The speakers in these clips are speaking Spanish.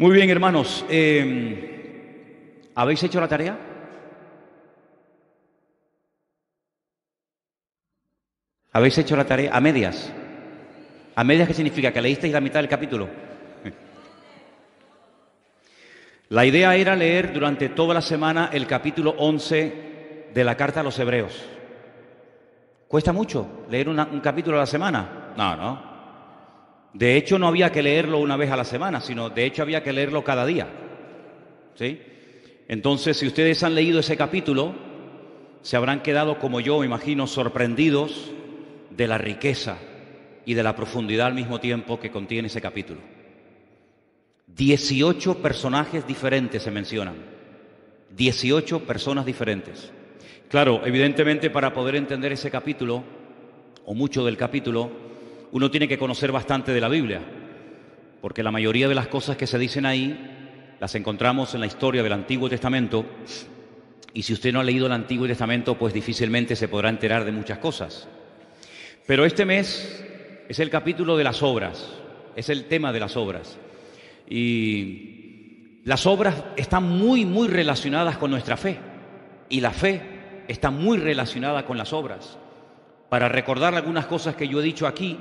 Muy bien, hermanos. ¿Habéis hecho la tarea? ¿Habéis hecho la tarea a medias? ¿A medias qué significa? ¿Que leísteis la mitad del capítulo? La idea era leer durante toda la semana el capítulo 11 de la carta a los Hebreos. ¿Cuesta mucho leer un capítulo a la semana? No. De hecho, no había que leerlo una vez a la semana, sino de hecho había que leerlo cada día. ¿Sí? Entonces, si ustedes han leído ese capítulo, se habrán quedado, como yo, me imagino, sorprendidos de la riqueza y de la profundidad al mismo tiempo que contiene ese capítulo. 18 personajes diferentes se mencionan. 18 personas diferentes. Claro, evidentemente para poder entender ese capítulo, o mucho del capítulo, uno tiene que conocer bastante de la Biblia, porque la mayoría de las cosas que se dicen ahí las encontramos en la historia del Antiguo Testamento, y si usted no ha leído el Antiguo Testamento, pues difícilmente se podrá enterar de muchas cosas. Pero este mes es el capítulo de las obras, es el tema de las obras. Y las obras están muy relacionadas con nuestra fe, y la fe está muy relacionada con las obras. Para recordar algunas cosas que yo he dicho aquí,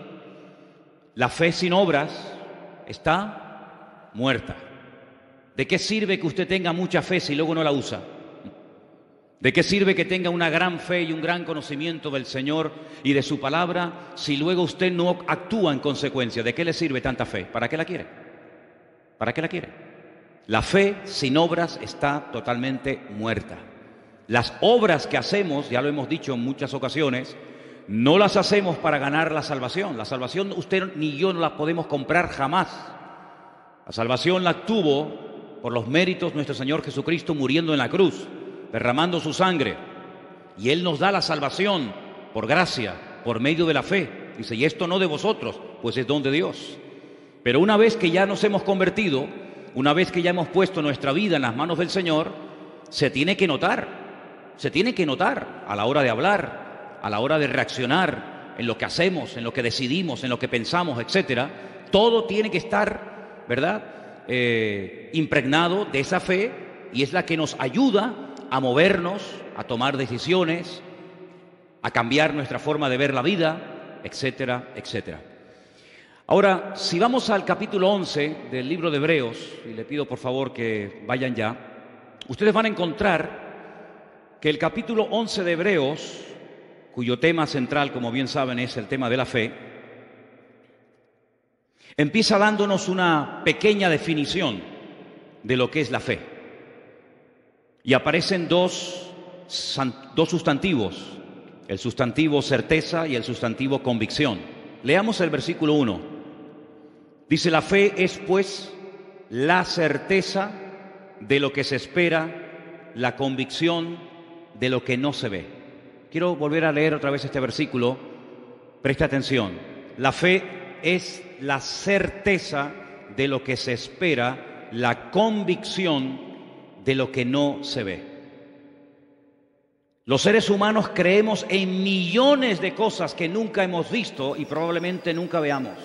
la fe sin obras está muerta. ¿De qué sirve que usted tenga mucha fe si luego no la usa? ¿De qué sirve que tenga una gran fe y un gran conocimiento del Señor y de su palabra si luego usted no actúa en consecuencia? ¿De qué le sirve tanta fe? ¿Para qué la quiere? ¿Para qué la quiere? La fe sin obras está totalmente muerta. Las obras que hacemos, ya lo hemos dicho en muchas ocasiones, no las hacemos para ganar la salvación. La salvación usted ni yo no la podemos comprar jamás. La salvación la obtuvo por los méritos de nuestro Señor Jesucristo muriendo en la cruz, derramando su sangre. Y Él nos da la salvación por gracia, por medio de la fe. Dice, y esto no de vosotros, pues es don de Dios. Pero una vez que ya nos hemos convertido, una vez que ya hemos puesto nuestra vida en las manos del Señor, se tiene que notar a la hora de hablar, a la hora de reaccionar, en lo que hacemos, en lo que decidimos, en lo que pensamos, etcétera. Todo tiene que estar, ¿verdad?, impregnado de esa fe, y es la que nos ayuda a movernos, a tomar decisiones, a cambiar nuestra forma de ver la vida, etcétera, etcétera. Ahora, si vamos al capítulo 11 del libro de Hebreos, y le pido por favor que vayan ya, ustedes van a encontrar que el capítulo 11 de Hebreos, cuyo tema central, como bien saben, es el tema de la fe, empieza dándonos una pequeña definición de lo que es la fe. Y aparecen dos sustantivos, el sustantivo certeza y el sustantivo convicción. Leamos el versículo 1. Dice, la fe es pues la certeza de lo que se espera, la convicción de lo que no se ve. Quiero volver a leer otra vez este versículo. Preste atención. La fe es la certeza de lo que se espera, la convicción de lo que no se ve. Los seres humanos creemos en millones de cosas que nunca hemos visto y probablemente nunca veamos.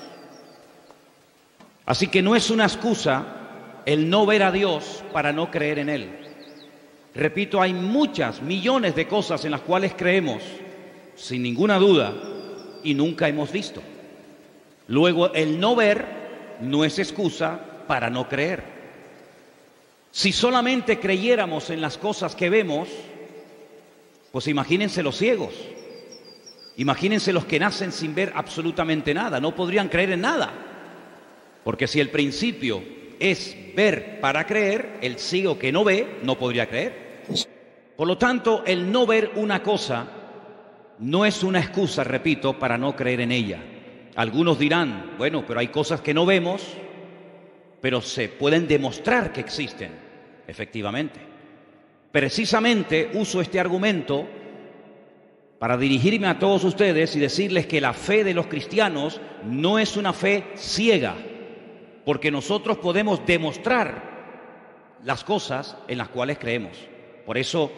Así que no es una excusa el no ver a Dios para no creer en Él. Repito, hay millones de cosas en las cuales creemos, sin ninguna duda, y nunca hemos visto. Luego, el no ver no es excusa para no creer. Si solamente creyéramos en las cosas que vemos, pues imagínense los ciegos, imagínense los que nacen sin ver absolutamente nada, no podrían creer en nada. Porque si el principio es ver para creer, el ciego que no ve no podría creer. Por lo tanto, el no ver una cosa no es una excusa, repito, para no creer en ella. Algunos dirán, bueno, pero hay cosas que no vemos, pero se pueden demostrar que existen. Efectivamente. Precisamente uso este argumento para dirigirme a todos ustedes y decirles que la fe de los cristianos no es una fe ciega, porque nosotros podemos demostrar las cosas en las cuales creemos. Por eso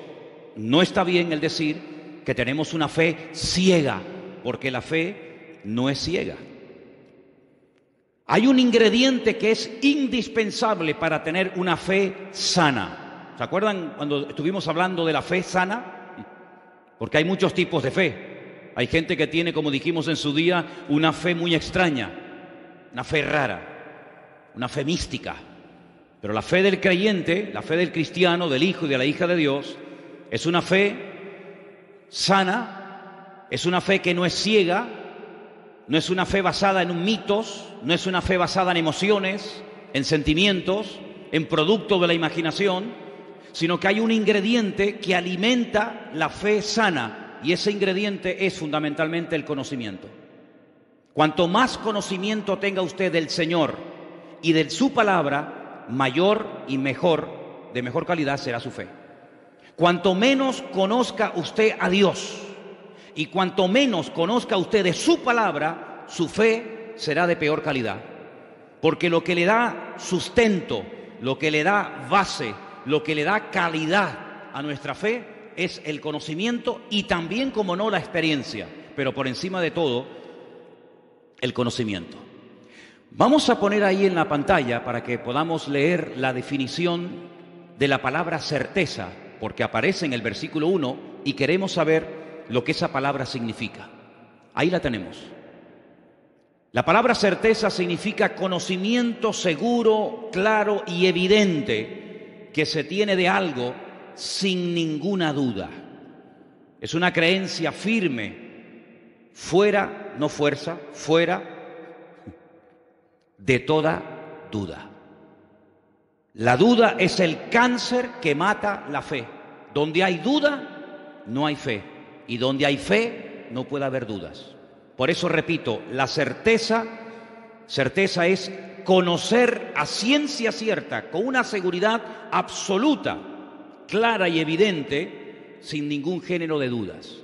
no está bien el decir que tenemos una fe ciega, porque la fe no es ciega. Hay un ingrediente que es indispensable para tener una fe sana. ¿Se acuerdan cuando estuvimos hablando de la fe sana? Porque hay muchos tipos de fe. Hay gente que tiene, como dijimos en su día, una fe muy extraña, una fe rara, una fe mística. Pero la fe del creyente, la fe del cristiano, del hijo y de la hija de Dios, es una fe sana, es una fe que no es ciega, no es una fe basada en mitos, no es una fe basada en emociones, en sentimientos, en producto de la imaginación, sino que hay un ingrediente que alimenta la fe sana, y ese ingrediente es fundamentalmente el conocimiento. Cuanto más conocimiento tenga usted del Señor y de su palabra, mayor y mejor, de mejor calidad será su fe. Cuanto menos conozca usted a Dios y cuanto menos conozca usted de su palabra, su fe será de peor calidad. Porque lo que le da sustento, lo que le da base, lo que le da calidad a nuestra fe es el conocimiento y también, como no, la experiencia. Pero por encima de todo, el conocimiento. Vamos a poner ahí en la pantalla para que podamos leer la definición de la palabra certeza, porque aparece en el versículo 1 y queremos saber lo que esa palabra significa. Ahí la tenemos. La palabra certeza significa conocimiento seguro, claro y evidente que se tiene de algo sin ninguna duda. Es una creencia firme, fuera, no fuerza, fuera de toda duda. La duda es el cáncer que mata la fe. Donde hay duda, no hay fe. Y donde hay fe, no puede haber dudas. Por eso repito, la certeza es conocer a ciencia cierta, con una seguridad absoluta, clara y evidente, sin ningún género de dudas.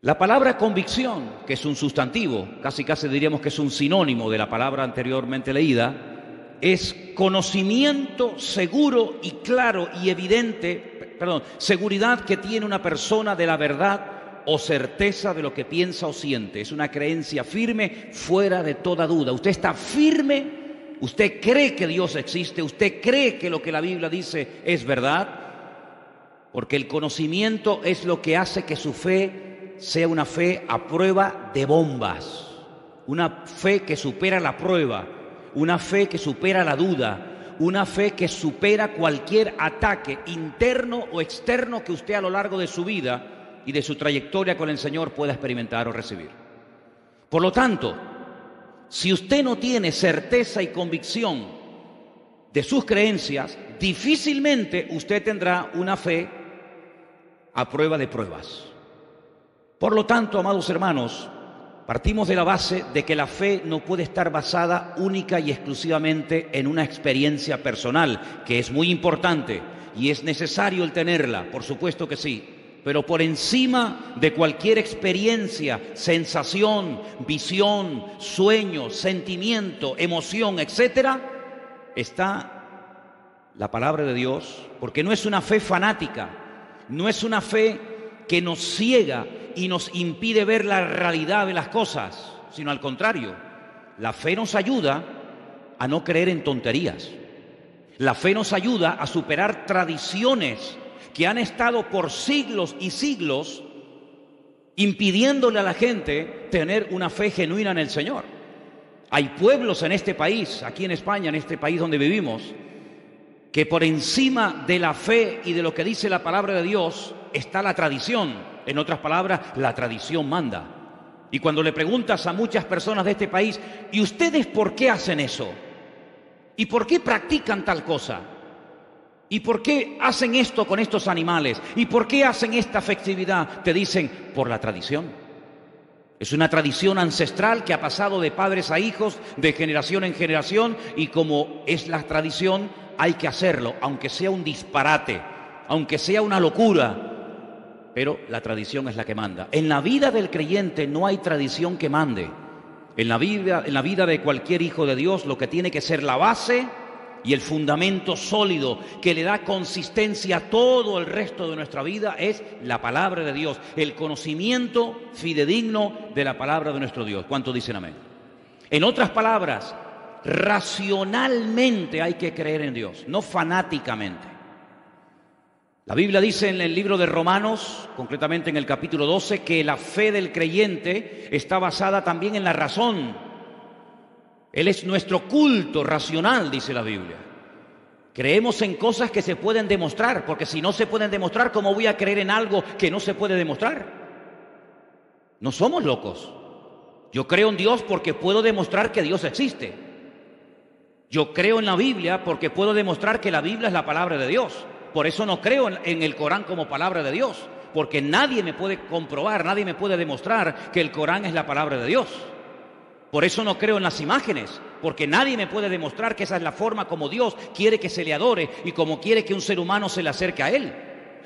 La palabra convicción, que es un sustantivo, casi diríamos que es un sinónimo de la palabra anteriormente leída, es conocimiento seguro y claro y evidente, seguridad que tiene una persona de la verdad o certeza de lo que piensa o siente. Es una creencia firme, fuera de toda duda. Usted está firme, usted cree que Dios existe, usted cree que lo que la Biblia dice es verdad, porque el conocimiento es lo que hace que su fe sea una fe a prueba de bombas, una fe que supera la prueba, una fe que supera la duda, una fe que supera cualquier ataque interno o externo que usted a lo largo de su vida y de su trayectoria con el Señor pueda experimentar o recibir. Por lo tanto, si usted no tiene certeza y convicción de sus creencias, difícilmente usted tendrá una fe a prueba de pruebas. Por lo tanto, amados hermanos, partimos de la base de que la fe no puede estar basada única y exclusivamente en una experiencia personal, que es muy importante y es necesario el tenerla, por supuesto que sí. Pero por encima de cualquier experiencia, sensación, visión, sueño, sentimiento, emoción, etcétera, está la palabra de Dios, porque no es una fe fanática, no es una fe que nos ciega y nos impide ver la realidad de las cosas, sino al contrario, la fe nos ayuda a no creer en tonterías. La fe nos ayuda a superar tradiciones que han estado por siglos y siglos impidiéndole a la gente tener una fe genuina en el Señor. Hay pueblos en este país, aquí en España, en este país donde vivimos, que por encima de la fe y de lo que dice la palabra de Dios está la tradición. En otras palabras, la tradición manda. Y cuando le preguntas a muchas personas de este país, ¿y ustedes por qué hacen eso? ¿Y por qué practican tal cosa? ¿Y por qué hacen esto con estos animales? ¿Y por qué hacen esta festividad? Te dicen, por la tradición. Es una tradición ancestral que ha pasado de padres a hijos, de generación en generación, y como es la tradición, hay que hacerlo, aunque sea un disparate, aunque sea una locura, pero la tradición es la que manda. En la vida del creyente no hay tradición que mande. En la vida de cualquier hijo de Dios, lo que tiene que ser la base y el fundamento sólido que le da consistencia a todo el resto de nuestra vida es la palabra de Dios, el conocimiento fidedigno de la palabra de nuestro Dios. ¿Cuántos dicen amén? En otras palabras, racionalmente hay que creer en Dios, no fanáticamente. La Biblia dice en el libro de Romanos, concretamente en el capítulo 12, que la fe del creyente está basada también en la razón. Él es nuestro culto racional, dice la Biblia. Creemos en cosas que se pueden demostrar, porque si no se pueden demostrar, ¿cómo voy a creer en algo que no se puede demostrar? No somos locos. Yo creo en Dios porque puedo demostrar que Dios existe. Yo creo en la Biblia porque puedo demostrar que la Biblia es la palabra de Dios. Por eso no creo en el Corán como palabra de Dios, porque nadie me puede comprobar, nadie me puede demostrar que el Corán es la palabra de Dios. Por eso no creo en las imágenes, porque nadie me puede demostrar que esa es la forma como Dios quiere que se le adore y como quiere que un ser humano se le acerque a Él.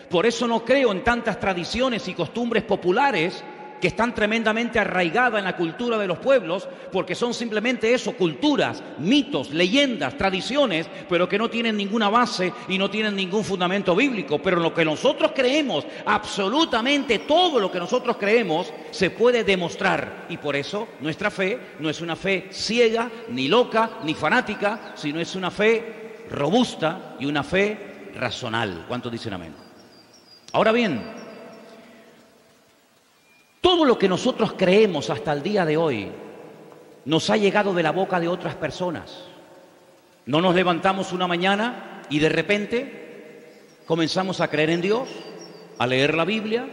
Por eso no creo en tantas tradiciones y costumbres populares que están tremendamente arraigadas en la cultura de los pueblos, porque son simplemente eso, culturas, mitos, leyendas, tradiciones, pero que no tienen ninguna base y no tienen ningún fundamento bíblico. Pero lo que nosotros creemos, absolutamente todo lo que nosotros creemos, se puede demostrar. Y por eso nuestra fe no es una fe ciega, ni loca, ni fanática, sino es una fe robusta y una fe racional. ¿Cuántos dicen amén? Ahora bien, todo lo que nosotros creemos hasta el día de hoy nos ha llegado de la boca de otras personas. No nos levantamos una mañana y de repente comenzamos a creer en Dios, a leer la Biblia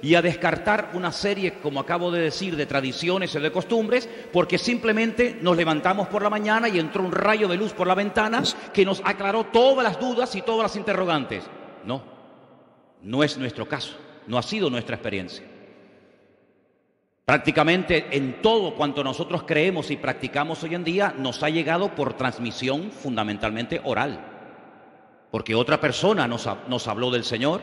y a descartar una serie, como acabo de decir, de tradiciones y de costumbres, porque simplemente nos levantamos por la mañana y entró un rayo de luz por la ventana que nos aclaró todas las dudas y todas las interrogantes. No, no es nuestro caso, no ha sido nuestra experiencia. Prácticamente en todo cuanto nosotros creemos y practicamos hoy en día nos ha llegado por transmisión fundamentalmente oral. Porque otra persona nos habló del Señor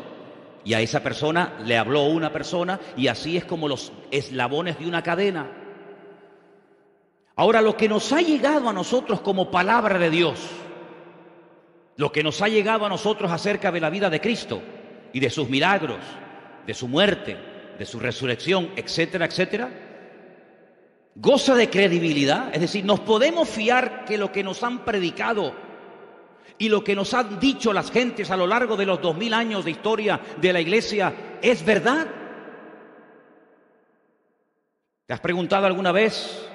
y a esa persona le habló una persona y así es como los eslabones de una cadena. Ahora, lo que nos ha llegado a nosotros como palabra de Dios, lo que nos ha llegado a nosotros acerca de la vida de Cristo y de sus milagros, de su muerte, de su resurrección, etcétera, etcétera, goza de credibilidad. Es decir, nos podemos fiar que lo que nos han predicado y lo que nos han dicho las gentes a lo largo de los 2000 años de historia de la Iglesia es verdad. ¿Te has preguntado alguna vez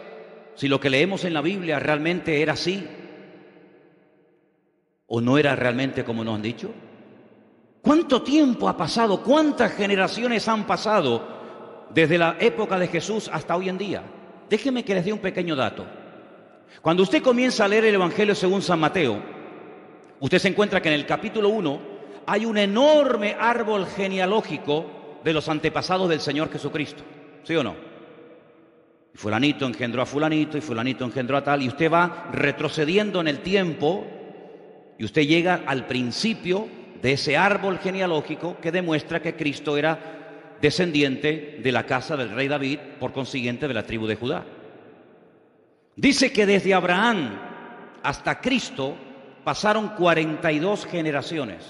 si lo que leemos en la Biblia realmente era así o no era realmente como nos han dicho? ¿Cuánto tiempo ha pasado? ¿Cuántas generaciones han pasado desde la época de Jesús hasta hoy en día? Déjenme que les dé un pequeño dato. Cuando usted comienza a leer el Evangelio según San Mateo, usted se encuentra que en el capítulo 1 hay un enorme árbol genealógico de los antepasados del Señor Jesucristo. ¿Sí o no? Y fulanito engendró a fulanito y fulanito engendró a tal, y usted va retrocediendo en el tiempo y usted llega al principio de ese árbol genealógico que demuestra que Cristo era descendiente de la casa del rey David, por consiguiente de la tribu de Judá. Dice que desde Abraham hasta Cristo pasaron 42 generaciones.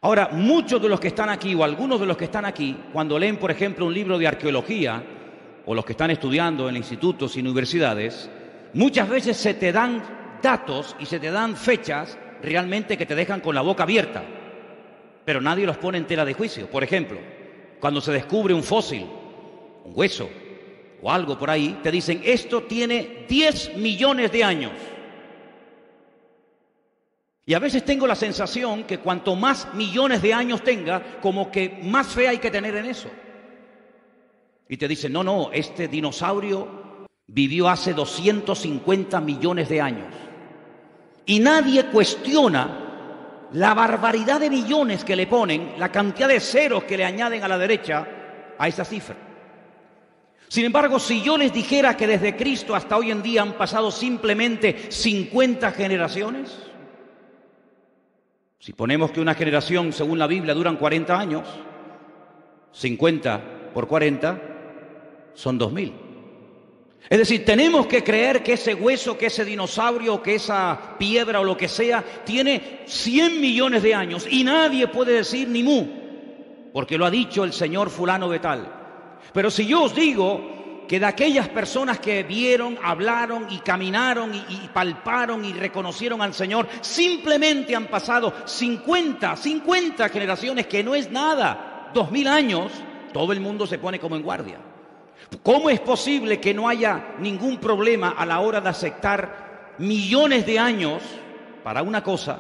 Ahora, muchos de los que están aquí, o algunos de los que están aquí, cuando leen, por ejemplo, un libro de arqueología, o los que están estudiando en institutos y universidades, muchas veces se te dan datos y se te dan fechas realmente que te dejan con la boca abierta, pero nadie los pone en tela de juicio. Por ejemplo, cuando se descubre un fósil, un hueso o algo por ahí, te dicen, esto tiene 10 millones de años. Y a veces tengo la sensación que cuanto más millones de años tenga, como que más fe hay que tener en eso. Y te dicen, no, este dinosaurio vivió hace 250 millones de años. Y nadie cuestiona la barbaridad de millones que le ponen, la cantidad de ceros que le añaden a la derecha a esa cifra. Sin embargo, si yo les dijera que desde Cristo hasta hoy en día han pasado simplemente 50 generaciones, si ponemos que una generación, según la Biblia, duran 40 años, 50 por 40 son 2000. Es decir, tenemos que creer que ese hueso, que ese dinosaurio, que esa piedra o lo que sea, tiene 100 millones de años y nadie puede decir ni mu, porque lo ha dicho el señor fulano de tal. Pero si yo os digo que de aquellas personas que vieron, hablaron y caminaron y palparon y reconocieron al Señor, simplemente han pasado 50 generaciones, que no es nada, 2000 años, todo el mundo se pone como en guardia. ¿Cómo es posible que no haya ningún problema a la hora de aceptar millones de años para una cosa,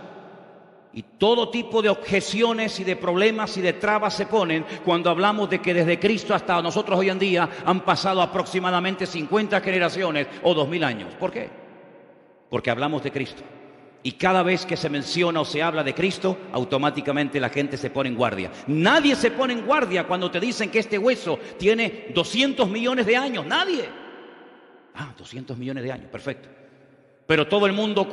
y todo tipo de objeciones y de problemas y de trabas se ponen cuando hablamos de que desde Cristo hasta nosotros hoy en día han pasado aproximadamente 50 generaciones o 2000 años? ¿Por qué? Porque hablamos de Cristo. Y cada vez que se menciona o se habla de Cristo, automáticamente la gente se pone en guardia. Nadie se pone en guardia cuando te dicen que este hueso tiene 200 millones de años. Nadie. 200 millones de años, perfecto. Pero todo el mundo,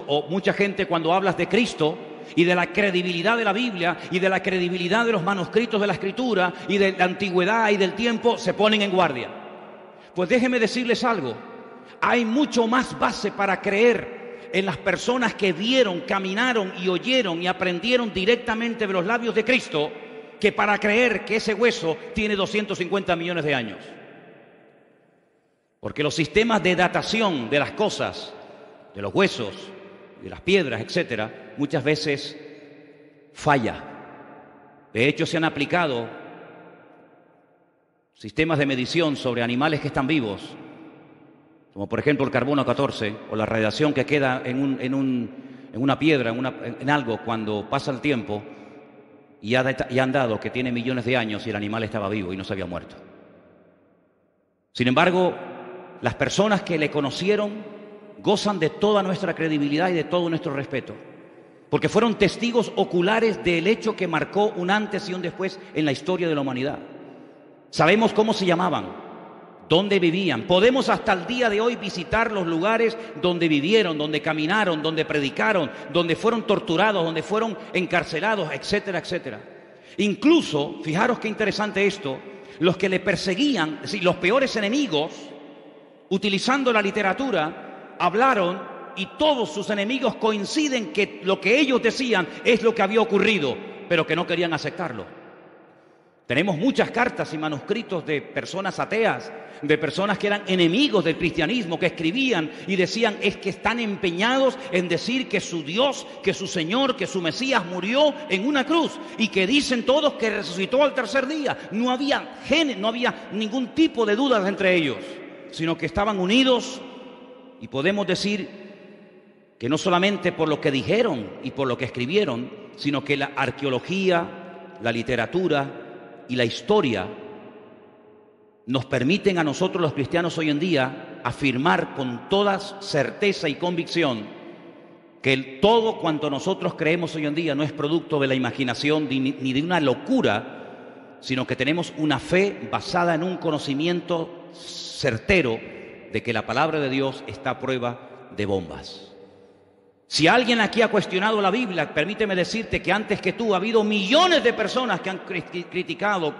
o mucha gente, cuando hablas de Cristo y de la credibilidad de la Biblia y de la credibilidad de los manuscritos de la Escritura y de la antigüedad y del tiempo, se ponen en guardia. Pues déjenme decirles algo. Hay mucho más base para creer en las personas que vieron, caminaron y oyeron y aprendieron directamente de los labios de Cristo, que para creer que ese hueso tiene 250 millones de años. Porque los sistemas de datación de las cosas, de los huesos, de las piedras, etcétera, muchas veces falla. De hecho, se han aplicado sistemas de medición sobre animales que están vivos, como por ejemplo el carbono 14 o la radiación que queda en una piedra, en algo, cuando pasa el tiempo, y han dado que tiene millones de años y el animal estaba vivo y no se había muerto. Sin embargo, las personas que le conocieron gozan de toda nuestra credibilidad y de todo nuestro respeto, porque fueron testigos oculares del hecho que marcó un antes y un después en la historia de la humanidad. Sabemos cómo se llamaban, dónde vivían. Podemos hasta el día de hoy visitar los lugares donde vivieron, donde caminaron, donde predicaron, donde fueron torturados, donde fueron encarcelados, etcétera, etcétera. Incluso, fijaros qué interesante esto, los que le perseguían, es decir, los peores enemigos, utilizando la literatura, hablaron, y todos sus enemigos coinciden que lo que ellos decían es lo que había ocurrido, pero que no querían aceptarlo. Tenemos muchas cartas y manuscritos de personas ateas, de personas que eran enemigos del cristianismo, que escribían y decían, es que están empeñados en decir que su Dios, que su Señor, que su Mesías murió en una cruz, y que dicen todos que resucitó al tercer día. No había ningún tipo de dudas entre ellos, sino que estaban unidos, y podemos decir que no solamente por lo que dijeron y por lo que escribieron, sino que la arqueología, la literatura y la historia nos permiten a nosotros los cristianos hoy en día afirmar con toda certeza y convicción que todo cuanto nosotros creemos hoy en día no es producto de la imaginación ni de una locura, sino que tenemos una fe basada en un conocimiento certero de que la palabra de Dios está a prueba de bombas. Si alguien aquí ha cuestionado la Biblia, permíteme decirte que antes que tú ha habido millones de personas que han criticado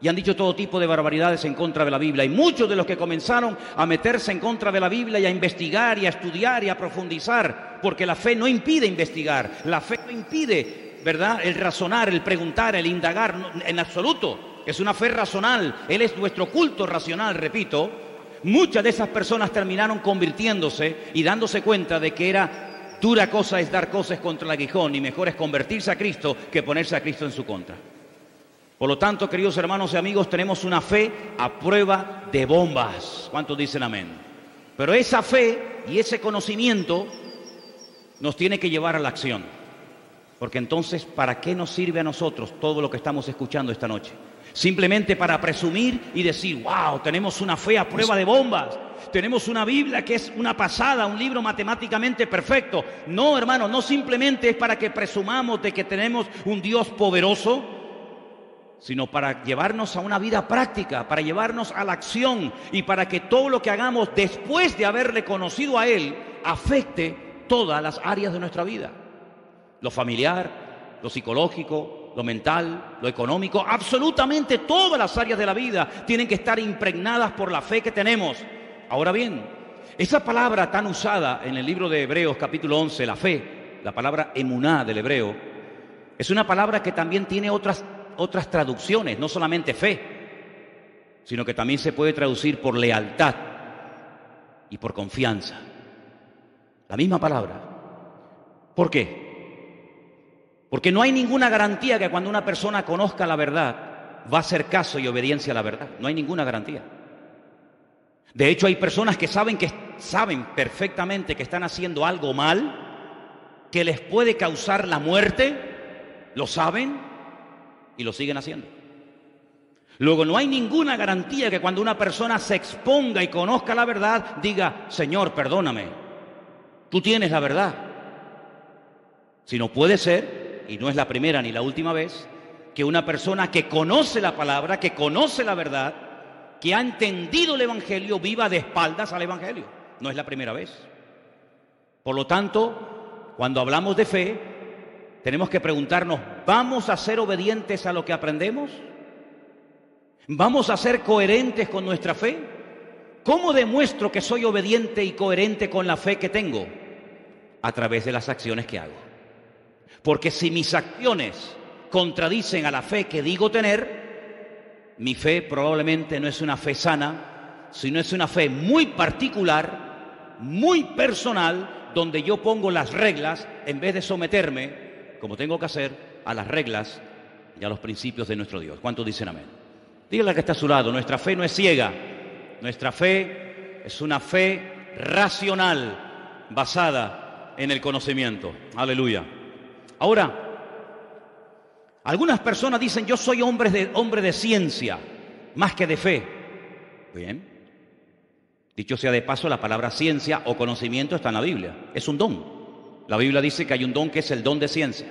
y han dicho todo tipo de barbaridades en contra de la Biblia. Y muchos de los que comenzaron a meterse en contra de la Biblia y a investigar y a estudiar y a profundizar, porque la fe no impide investigar, la fe no impide, ¿verdad?, el razonar, el preguntar, el indagar, no, en absoluto. Es una fe racional, Él es nuestro culto racional, repito. Muchas de esas personas terminaron convirtiéndose y dándose cuenta de que era dura cosa es dar cosas contra el aguijón, y mejor es convertirse a Cristo que ponerse a Cristo en su contra. Por lo tanto, queridos hermanos y amigos, tenemos una fe a prueba de bombas. ¿Cuántos dicen amén? Pero esa fe y ese conocimiento nos tiene que llevar a la acción. Porque entonces, ¿para qué nos sirve a nosotros todo lo que estamos escuchando esta noche? Simplemente para presumir y decir, wow, tenemos una fe a prueba de bombas. Tenemos una Biblia que es una pasada, un libro matemáticamente perfecto. No, hermano, no simplemente es para que presumamos de que tenemos un Dios poderoso, sino para llevarnos a una vida práctica, para llevarnos a la acción, y para que todo lo que hagamos después de haberle conocido a Él afecte todas las áreas de nuestra vida. Lo familiar, lo psicológico, lo mental, lo económico, absolutamente todas las áreas de la vida tienen que estar impregnadas por la fe que tenemos. Ahora bien, esa palabra tan usada en el libro de Hebreos capítulo 11, la fe, la palabra emuná del hebreo, es una palabra que también tiene otras traducciones, no solamente fe, sino que también se puede traducir por lealtad y por confianza. La misma palabra. ¿Por qué? Porque no hay ninguna garantía que cuando una persona conozca la verdad va a hacer caso y obediencia a la verdad. No hay ninguna garantía. De hecho, hay personas que saben perfectamente que están haciendo algo mal, que les puede causar la muerte, lo saben y lo siguen haciendo. Luego, no hay ninguna garantía que cuando una persona se exponga y conozca la verdad, diga, Señor, perdóname, tú tienes la verdad. Sino puede ser, y no es la primera ni la última vez, que una persona que conoce la palabra, que conoce la verdad, que ha entendido el Evangelio, viva de espaldas al Evangelio. No es la primera vez. Por lo tanto, cuando hablamos de fe, tenemos que preguntarnos, ¿vamos a ser obedientes a lo que aprendemos? ¿Vamos a ser coherentes con nuestra fe? ¿Cómo demuestro que soy obediente y coherente con la fe que tengo? A través de las acciones que hago. Porque si mis acciones contradicen a la fe que digo tener, mi fe probablemente no es una fe sana, sino es una fe muy particular, muy personal, donde yo pongo las reglas en vez de someterme, como tengo que hacer, a las reglas y a los principios de nuestro Dios. ¿Cuántos dicen amén? Dígale al que está a su lado, nuestra fe no es ciega, nuestra fe es una fe racional, basada en el conocimiento. Aleluya. Ahora, algunas personas dicen, yo soy hombre de ciencia, más que de fe. Bien. Dicho sea de paso, la palabra ciencia o conocimiento está en la Biblia. Es un don. La Biblia dice que hay un don que es el don de ciencia.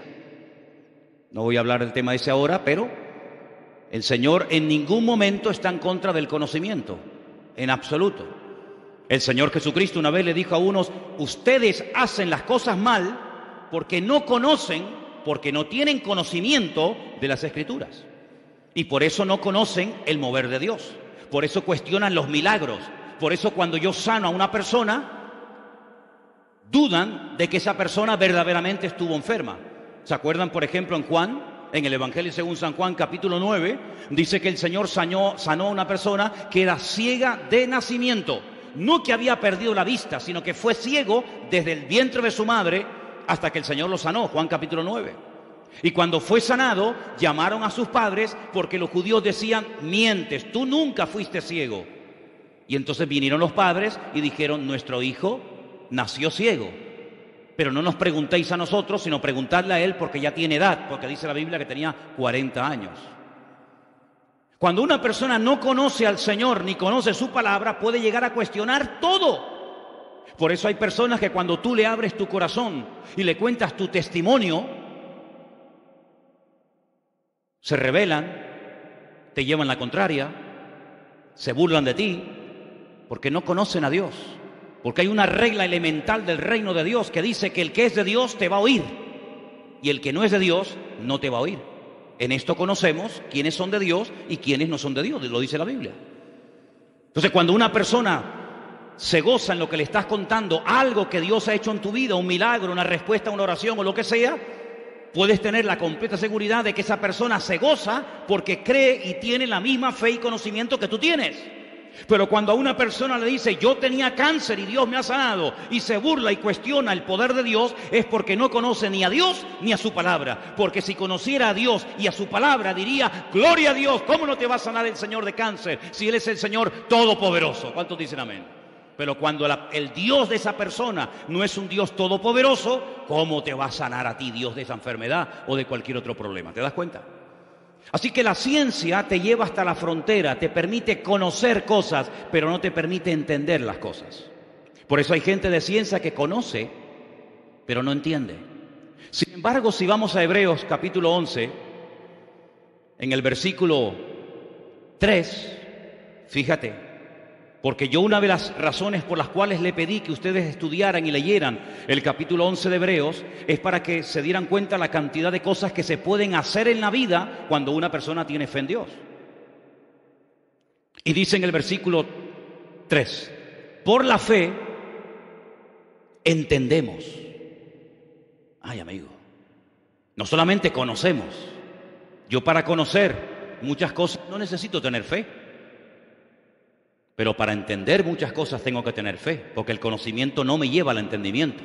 No voy a hablar del tema de ese ahora, pero el Señor en ningún momento está en contra del conocimiento, en absoluto. El Señor Jesucristo una vez le dijo a unos, ustedes hacen las cosas mal porque no conocen, porque no tienen conocimiento de las Escrituras. Y por eso no conocen el mover de Dios. Por eso cuestionan los milagros. Por eso cuando yo sano a una persona, dudan de que esa persona verdaderamente estuvo enferma. ¿Se acuerdan, por ejemplo, en Juan? En el Evangelio según San Juan, capítulo 9, dice que el Señor sanó a una persona que era ciega de nacimiento. No que había perdido la vista, sino que fue ciego desde el vientre de su madre hasta que el Señor lo sanó. Juan capítulo 9. Y cuando fue sanado, llamaron a sus padres porque los judíos decían, mientes, tú nunca fuiste ciego. Y entonces vinieron los padres y dijeron, nuestro hijo nació ciego. Pero no nos preguntéis a nosotros, sino preguntadle a él porque ya tiene edad, porque dice la Biblia que tenía 40 años. Cuando una persona no conoce al Señor ni conoce su palabra, puede llegar a cuestionar todo. Por eso hay personas que cuando tú le abres tu corazón y le cuentas tu testimonio, se rebelan, te llevan la contraria, se burlan de ti, porque no conocen a Dios. Porque hay una regla elemental del reino de Dios que dice que el que es de Dios te va a oír y el que no es de Dios no te va a oír. En esto conocemos quiénes son de Dios y quiénes no son de Dios, lo dice la Biblia. Entonces, cuando una persona se goza en lo que le estás contando, algo que Dios ha hecho en tu vida, un milagro, una respuesta a una oración o lo que sea, puedes tener la completa seguridad de que esa persona se goza porque cree y tiene la misma fe y conocimiento que tú tienes. Pero cuando a una persona le dice, yo tenía cáncer y Dios me ha sanado, y se burla y cuestiona el poder de Dios, es porque no conoce ni a Dios ni a su palabra. Porque si conociera a Dios y a su palabra, diría, gloria a Dios, ¿cómo no te va a sanar el Señor de cáncer si Él es el Señor todopoderoso? ¿Cuántos dicen amén? Pero cuando el Dios de esa persona no es un Dios todopoderoso, ¿cómo te va a sanar a ti Dios de esa enfermedad o de cualquier otro problema? ¿Te das cuenta? Así que la ciencia te lleva hasta la frontera, te permite conocer cosas, pero no te permite entender las cosas. Por eso hay gente de ciencia que conoce, pero no entiende. Sin embargo, si vamos a Hebreos capítulo 11, en el versículo 3, fíjate, porque yo una de las razones por las cuales le pedí que ustedes estudiaran y leyeran el capítulo 11 de Hebreos es para que se dieran cuenta la cantidad de cosas que se pueden hacer en la vida cuando una persona tiene fe en Dios. Y dice en el versículo 3, por la fe entendemos. Ay, amigo, no solamente conocemos. Yo para conocer muchas cosas no necesito tener fe. Pero para entender muchas cosas tengo que tener fe, porque el conocimiento no me lleva al entendimiento.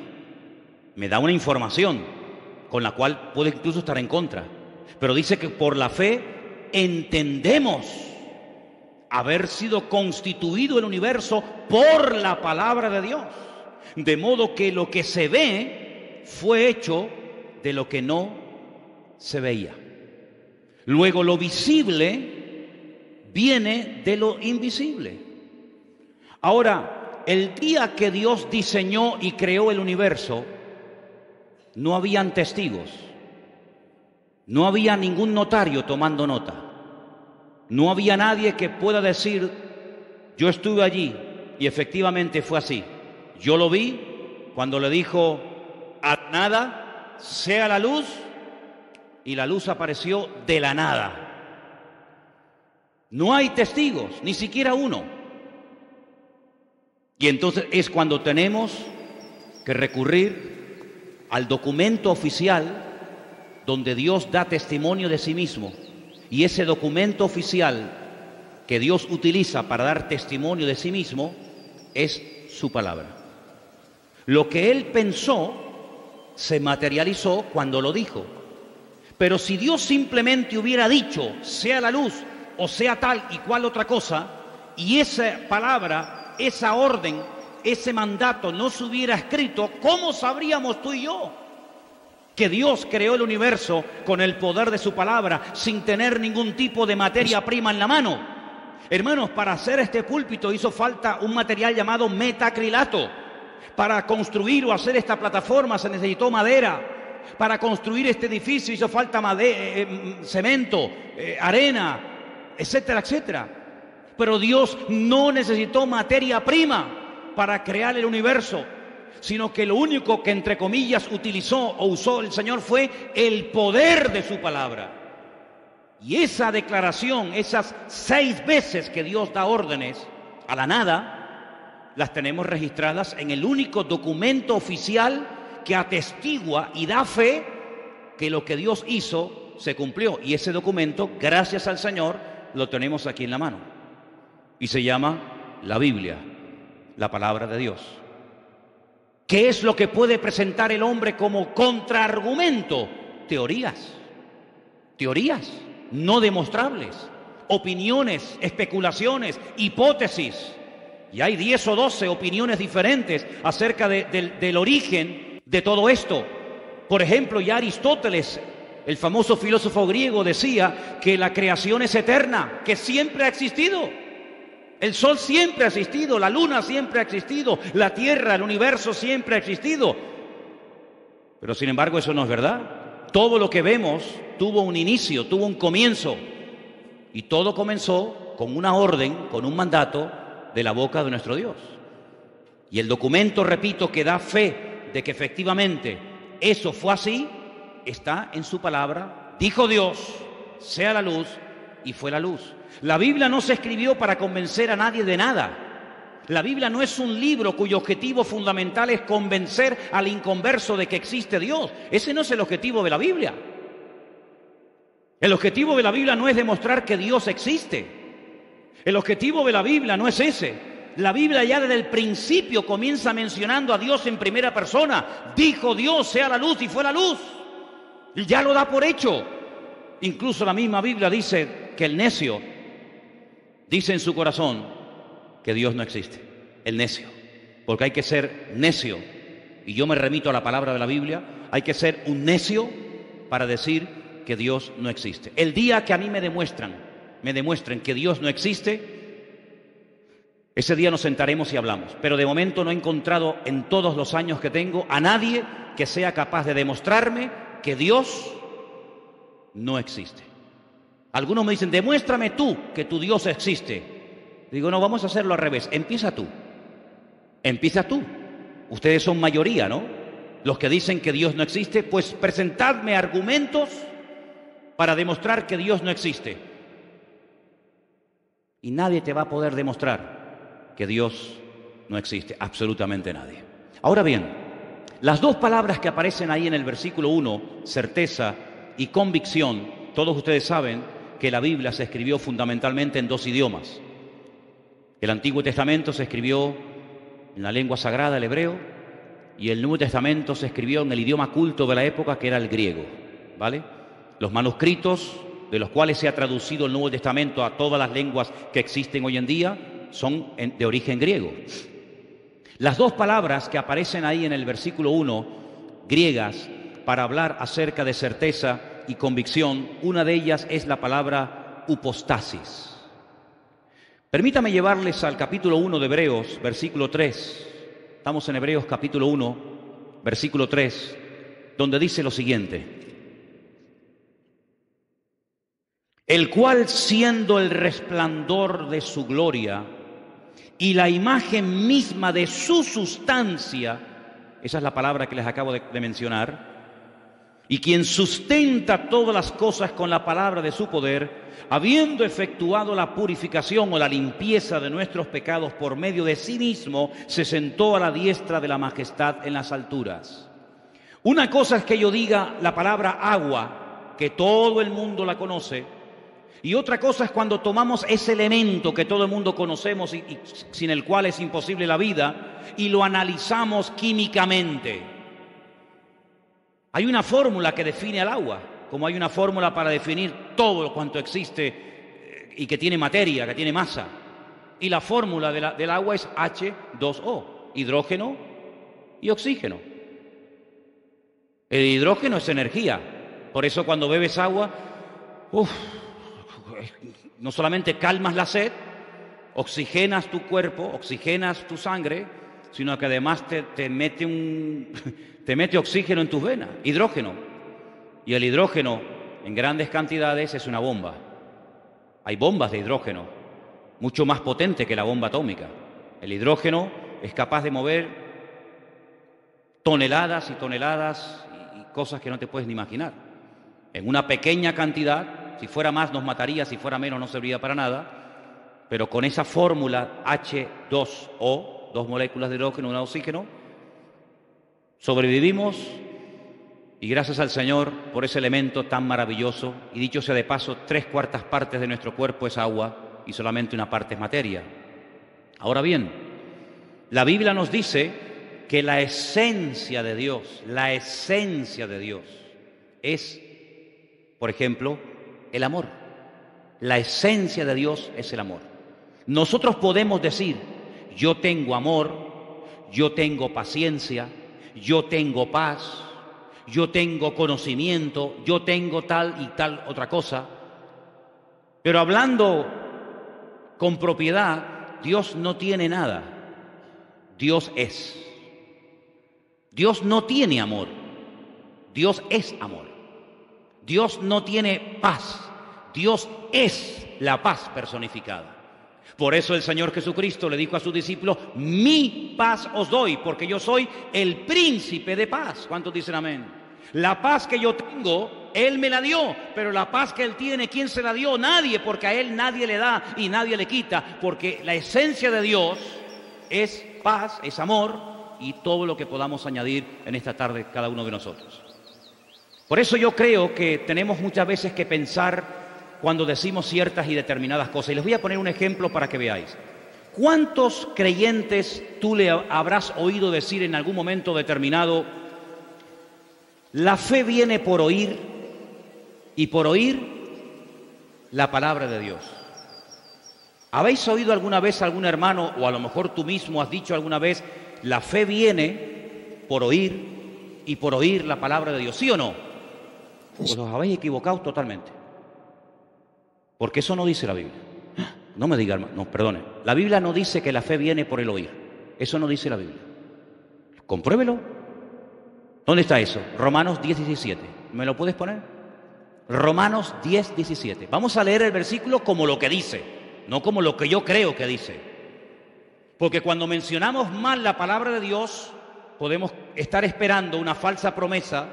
Me da una información con la cual puedo incluso estar en contra. Pero dice que por la fe entendemos haber sido constituido el universo por la palabra de Dios. De modo que lo que se ve fue hecho de lo que no se veía. Luego lo visible viene de lo invisible. Ahora, el día que Dios diseñó y creó el universo, no habían testigos, no había ningún notario tomando nota, no había nadie que pueda decir, yo estuve allí y efectivamente fue así. Yo lo vi cuando le dijo a nada, sea la luz, y la luz apareció de la nada. No hay testigos, ni siquiera uno. Y entonces es cuando tenemos que recurrir al documento oficial donde Dios da testimonio de sí mismo. Y ese documento oficial que Dios utiliza para dar testimonio de sí mismo es su palabra. Lo que Él pensó se materializó cuando lo dijo. Pero si Dios simplemente hubiera dicho, sea la luz o sea tal y cual otra cosa, y esa palabra, esa orden, ese mandato no se hubiera escrito, ¿cómo sabríamos tú y yo que Dios creó el universo con el poder de su palabra sin tener ningún tipo de materia prima en la mano? Hermanos, para hacer este púlpito hizo falta un material llamado metacrilato. Para construir o hacer esta plataforma se necesitó madera. Para construir este edificio hizo falta cemento, arena, etcétera, etcétera. Pero Dios no necesitó materia prima para crear el universo, sino que lo único que, entre comillas, utilizó o usó el Señor fue el poder de su palabra. Y esa declaración, esas 6 veces que Dios da órdenes a la nada, las tenemos registradas en el único documento oficial que atestigua y da fe que lo que Dios hizo se cumplió. Y ese documento, gracias al Señor, lo tenemos aquí en la mano. Y se llama la Biblia, la palabra de Dios. ¿Qué es lo que puede presentar el hombre como contraargumento? Teorías no demostrables, opiniones, especulaciones, hipótesis. Y hay 10 o 12 opiniones diferentes acerca del origen de todo esto. Por ejemplo, ya Aristóteles, el famoso filósofo griego, decía que la creación es eterna, que siempre ha existido. El sol siempre ha existido, la luna siempre ha existido, la tierra, el universo siempre ha existido. Pero sin embargo eso no es verdad. Todo lo que vemos tuvo un inicio, tuvo un comienzo. Y todo comenzó con una orden, con un mandato de la boca de nuestro Dios. Y el documento, repito, que da fe de que efectivamente eso fue así, está en su palabra. Dijo Dios, sea la luz, y fue la luz. La Biblia no se escribió para convencer a nadie de nada. La Biblia no es un libro cuyo objetivo fundamental es convencer al inconverso de que existe Dios. Ese no es el objetivo de la Biblia. El objetivo de la Biblia no es demostrar que Dios existe. El objetivo de la Biblia no es ese. La Biblia ya desde el principio comienza mencionando a Dios en primera persona. Dijo Dios, sea la luz, y fue la luz. Y ya lo da por hecho. Incluso la misma Biblia dice que el necio dice en su corazón que Dios no existe. El necio. Porque hay que ser necio. Y yo me remito a la palabra de la Biblia. Hay que ser un necio para decir que Dios no existe. El día que a mí me demuestren que Dios no existe, ese día nos sentaremos y hablamos. Pero de momento no he encontrado en todos los años que tengo a nadie que sea capaz de demostrarme que Dios no existe. Algunos me dicen, demuéstrame tú que tu Dios existe. Digo, no, vamos a hacerlo al revés. Empieza tú. Empieza tú. Ustedes son mayoría, ¿no? Los que dicen que Dios no existe, pues presentadme argumentos para demostrar que Dios no existe. Y nadie te va a poder demostrar que Dios no existe. Absolutamente nadie. Ahora bien, las 2 palabras que aparecen ahí en el versículo 1, certeza y convicción, todos ustedes saben que la Biblia se escribió fundamentalmente en 2 idiomas. El Antiguo Testamento se escribió en la lengua sagrada, el hebreo, y el Nuevo Testamento se escribió en el idioma culto de la época, que era el griego, ¿vale? Los manuscritos de los cuales se ha traducido el Nuevo Testamento a todas las lenguas que existen hoy en día son de origen griego. Las dos palabras que aparecen ahí en el versículo 1, griegas, para hablar acerca de certeza y convicción, una de ellas es la palabra upostasis. Permítame llevarles al capítulo 1 de Hebreos, versículo 3. Estamos en Hebreos capítulo 1, versículo 3, donde dice lo siguiente: el cual, siendo el resplandor de su gloria y la imagen misma de su sustancia, esa es la palabra que les acabo de mencionar, y quien sustenta todas las cosas con la palabra de su poder, habiendo efectuado la purificación o la limpieza de nuestros pecados por medio de sí mismo, se sentó a la diestra de la majestad en las alturas. Una cosa es que yo diga la palabra agua, que todo el mundo la conoce, y otra cosa es cuando tomamos ese elemento que todo el mundo conocemos y sin el cual es imposible la vida, y lo analizamos químicamente. Hay una fórmula que define al agua, como hay una fórmula para definir todo cuanto existe y que tiene materia, que tiene masa. Y la fórmula del agua es H2O, hidrógeno y oxígeno. El hidrógeno es energía, por eso cuando bebes agua, no solamente calmas la sed, oxigenas tu cuerpo, oxigenas tu sangre, sino que además te mete oxígeno en tus venas, hidrógeno. Y el hidrógeno en grandes cantidades es una bomba. Hay bombas de hidrógeno, mucho más potente que la bomba atómica. El hidrógeno es capaz de mover toneladas y toneladas y cosas que no te puedes ni imaginar. En una pequeña cantidad, si fuera más nos mataría, si fuera menos no serviría para nada, pero con esa fórmula H2O, dos moléculas de hidrógeno, una de oxígeno, sobrevivimos, y gracias al Señor por ese elemento tan maravilloso. Y dicho sea de paso, 3/4 partes de nuestro cuerpo es agua y solamente una parte es materia. Ahora bien, la Biblia nos dice que la esencia de Dios es, por ejemplo, el amor. La esencia de Dios es el amor. Nosotros podemos decir: yo tengo amor, yo tengo paciencia, yo tengo paz, yo tengo conocimiento, yo tengo tal y tal otra cosa. Pero hablando con propiedad, Dios no tiene nada. Dios es. Dios no tiene amor. Dios es amor. Dios no tiene paz. Dios es la paz personificada. Por eso el Señor Jesucristo le dijo a sus discípulos: mi paz os doy, porque yo soy el príncipe de paz. ¿Cuántos dicen amén? La paz que yo tengo, Él me la dio, pero la paz que Él tiene, ¿quién se la dio? Nadie, porque a Él nadie le da y nadie le quita, porque la esencia de Dios es paz, es amor, y todo lo que podamos añadir en esta tarde cada uno de nosotros. Por eso yo creo que tenemos muchas veces que pensar cuando decimos ciertas y determinadas cosas. Y les voy a poner un ejemplo para que veáis. ¿Cuántos creyentes tú le habrás oído decir en algún momento determinado: la fe viene por oír, y por oír la palabra de Dios? ¿Habéis oído alguna vez a algún hermano, o a lo mejor tú mismo has dicho alguna vez: la fe viene por oír, y por oír la palabra de Dios? ¿Sí o no? Pues os habéis equivocado totalmente. Porque eso no dice la Biblia. No me diga, hermano, no, perdone. La Biblia no dice que la fe viene por el oír. Eso no dice la Biblia. Compruébelo. ¿Dónde está eso? Romanos 10:17. ¿Me lo puedes poner? Romanos 10:17. Vamos a leer el versículo como lo que dice, no como lo que yo creo que dice. Porque cuando mencionamos mal la palabra de Dios, podemos estar esperando una falsa promesa,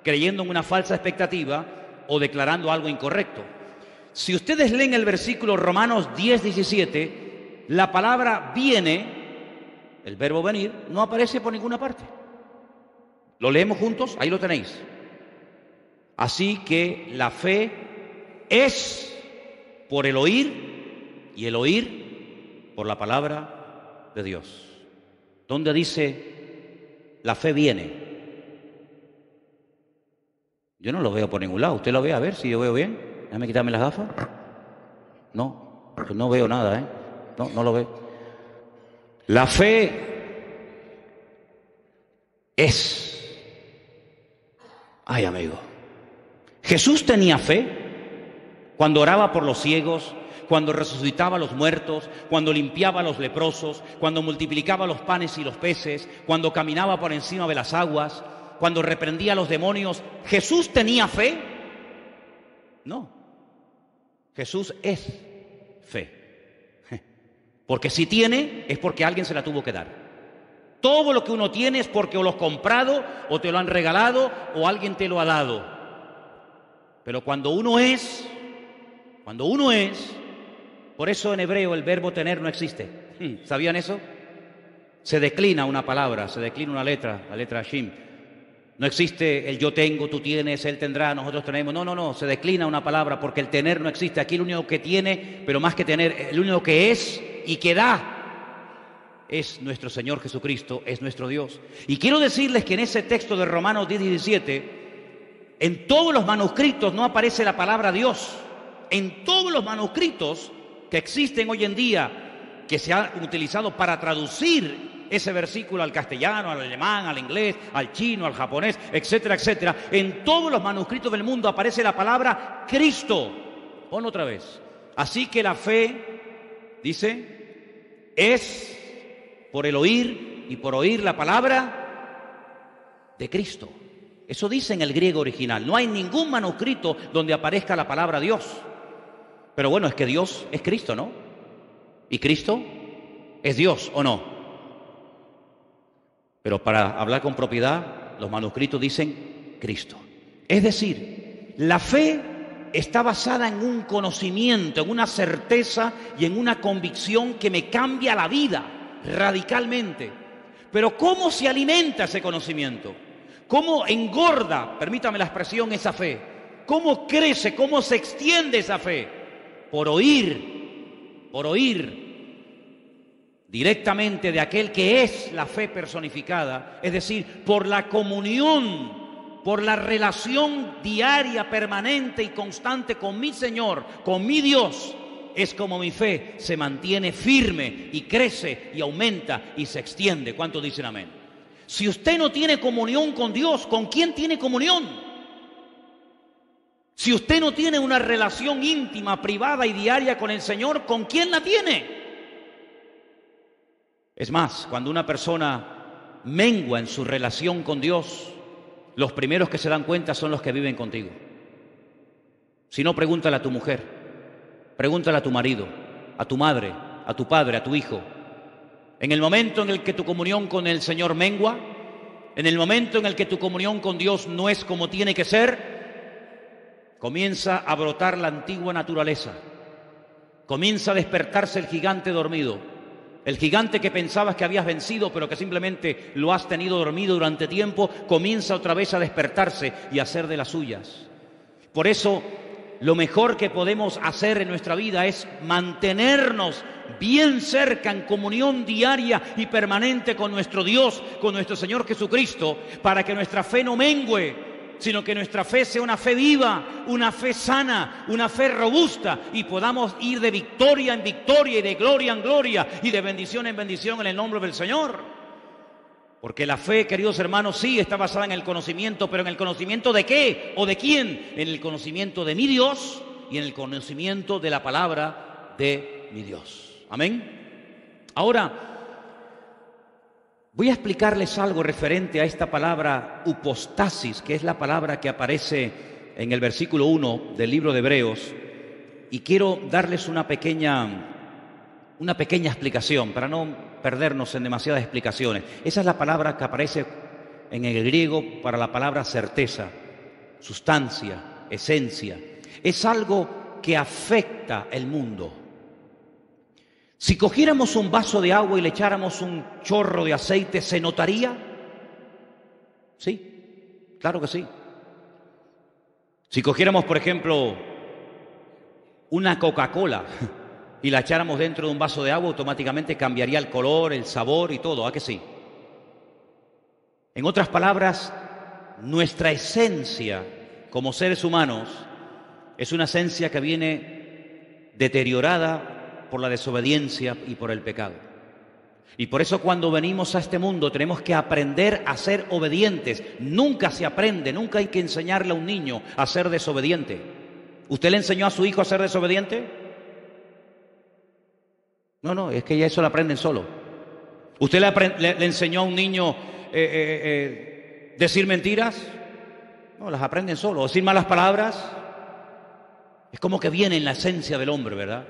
creyendo en una falsa expectativa o declarando algo incorrecto. Si ustedes leen el versículo Romanos 10:17, la palabra viene, el verbo venir, no aparece por ninguna parte. ¿Lo leemos juntos? Ahí lo tenéis. Así que la fe es por el oír, y el oír por la palabra de Dios. ¿Dónde dice la fe viene? Yo no lo veo por ningún lado. ¿Usted lo ve? A ver si yo veo bien. Déjame quitarme las gafas. No, pues no veo nada, ¿eh? No lo veo. La fe es... Ay, amigo. Jesús tenía fe cuando oraba por los ciegos, cuando resucitaba a los muertos, cuando limpiaba a los leprosos, cuando multiplicaba los panes y los peces, cuando caminaba por encima de las aguas, cuando reprendía a los demonios. ¿Jesús tenía fe? No. Jesús es fe. Porque si tiene, es porque alguien se la tuvo que dar. Todo lo que uno tiene es porque o lo has comprado, o te lo han regalado, o alguien te lo ha dado. Pero cuando uno es, por eso en hebreo el verbo tener no existe. ¿Sabían eso? Se declina una palabra, se declina una letra, la letra Shin. No existe el yo tengo, tú tienes, él tendrá, nosotros tenemos. No, se declina una palabra porque el tener no existe. Aquí el único que tiene, pero más que tener, el único que es y que da es nuestro Señor Jesucristo, es nuestro Dios. Y quiero decirles que en ese texto de Romanos 10:17, en todos los manuscritos no aparece la palabra Dios. En todos los manuscritos que existen hoy en día, que se han utilizado para traducir ese versículo al castellano, al alemán, al inglés, al chino, al japonés, etcétera, etcétera, en todos los manuscritos del mundo aparece la palabra Cristo. Ponlo otra vez. Así que la fe, dice, es por el oír y por oír la palabra de Cristo. Eso dice en el griego original. No hay ningún manuscrito donde aparezca la palabra Dios. Pero bueno, es que Dios es Cristo, ¿no? ¿Y Cristo es Dios o no? Pero para hablar con propiedad, los manuscritos dicen Cristo. Es decir, la fe está basada en un conocimiento, en una certeza y en una convicción que me cambia la vida radicalmente. Pero ¿cómo se alimenta ese conocimiento? ¿Cómo engorda, permítame la expresión, esa fe? ¿Cómo crece, cómo se extiende esa fe? Por oír directamente de aquel que es la fe personificada, es decir, por la comunión, por la relación diaria, permanente y constante con mi Señor, con mi Dios, es como mi fe se mantiene firme y crece y aumenta y se extiende. ¿Cuántos dicen amén? Si usted no tiene comunión con Dios, ¿con quién tiene comunión? Si usted no tiene una relación íntima, privada y diaria con el Señor, ¿con quién la tiene? Es más, cuando una persona mengua en su relación con Dios, los primeros que se dan cuenta son los que viven contigo. Si no, pregúntale a tu mujer, pregúntale a tu marido, a tu madre, a tu padre, a tu hijo. En el momento en el que tu comunión con el Señor mengua, en el momento en el que tu comunión con Dios no es como tiene que ser, comienza a brotar la antigua naturaleza, comienza a despertarse el gigante dormido. El gigante que pensabas que habías vencido, pero que simplemente lo has tenido dormido durante tiempo, comienza otra vez a despertarse y a hacer de las suyas. Por eso, lo mejor que podemos hacer en nuestra vida es mantenernos bien cerca, en comunión diaria y permanente con nuestro Dios, con nuestro Señor Jesucristo, para que nuestra fe no mengüe, sino que nuestra fe sea una fe viva, una fe sana, una fe robusta, y podamos ir de victoria en victoria y de gloria en gloria y de bendición en bendición en el nombre del Señor. Porque la fe, queridos hermanos, sí está basada en el conocimiento, pero ¿en el conocimiento de qué o de quién? En el conocimiento de mi Dios y en el conocimiento de la palabra de mi Dios. Amén. Ahora, voy a explicarles algo referente a esta palabra upostasis, que es la palabra que aparece en el versículo 1 del libro de Hebreos, y quiero darles una pequeña explicación para no perdernos en demasiadas explicaciones. Esa es la palabra que aparece en el griego para la palabra certeza, sustancia, esencia. Es algo que afecta el mundo. Si cogiéramos un vaso de agua y le echáramos un chorro de aceite, ¿se notaría? Sí, claro que sí. Si cogiéramos, por ejemplo, una Coca-Cola y la echáramos dentro de un vaso de agua, automáticamente cambiaría el color, el sabor y todo, ¿a que sí? En otras palabras, nuestra esencia como seres humanos es una esencia que viene deteriorada por la desobediencia y por el pecado. Y por eso cuando venimos a este mundo tenemos que aprender a ser obedientes. Nunca se aprende, nunca hay que enseñarle a un niño a ser desobediente. ¿Usted le enseñó a su hijo a ser desobediente? No, es que ya eso lo aprenden solo. ¿Usted le enseñó a un niño decir mentiras? No, las aprenden solo. ¿Decir malas palabras? Es como que viene en la esencia del hombre, ¿verdad?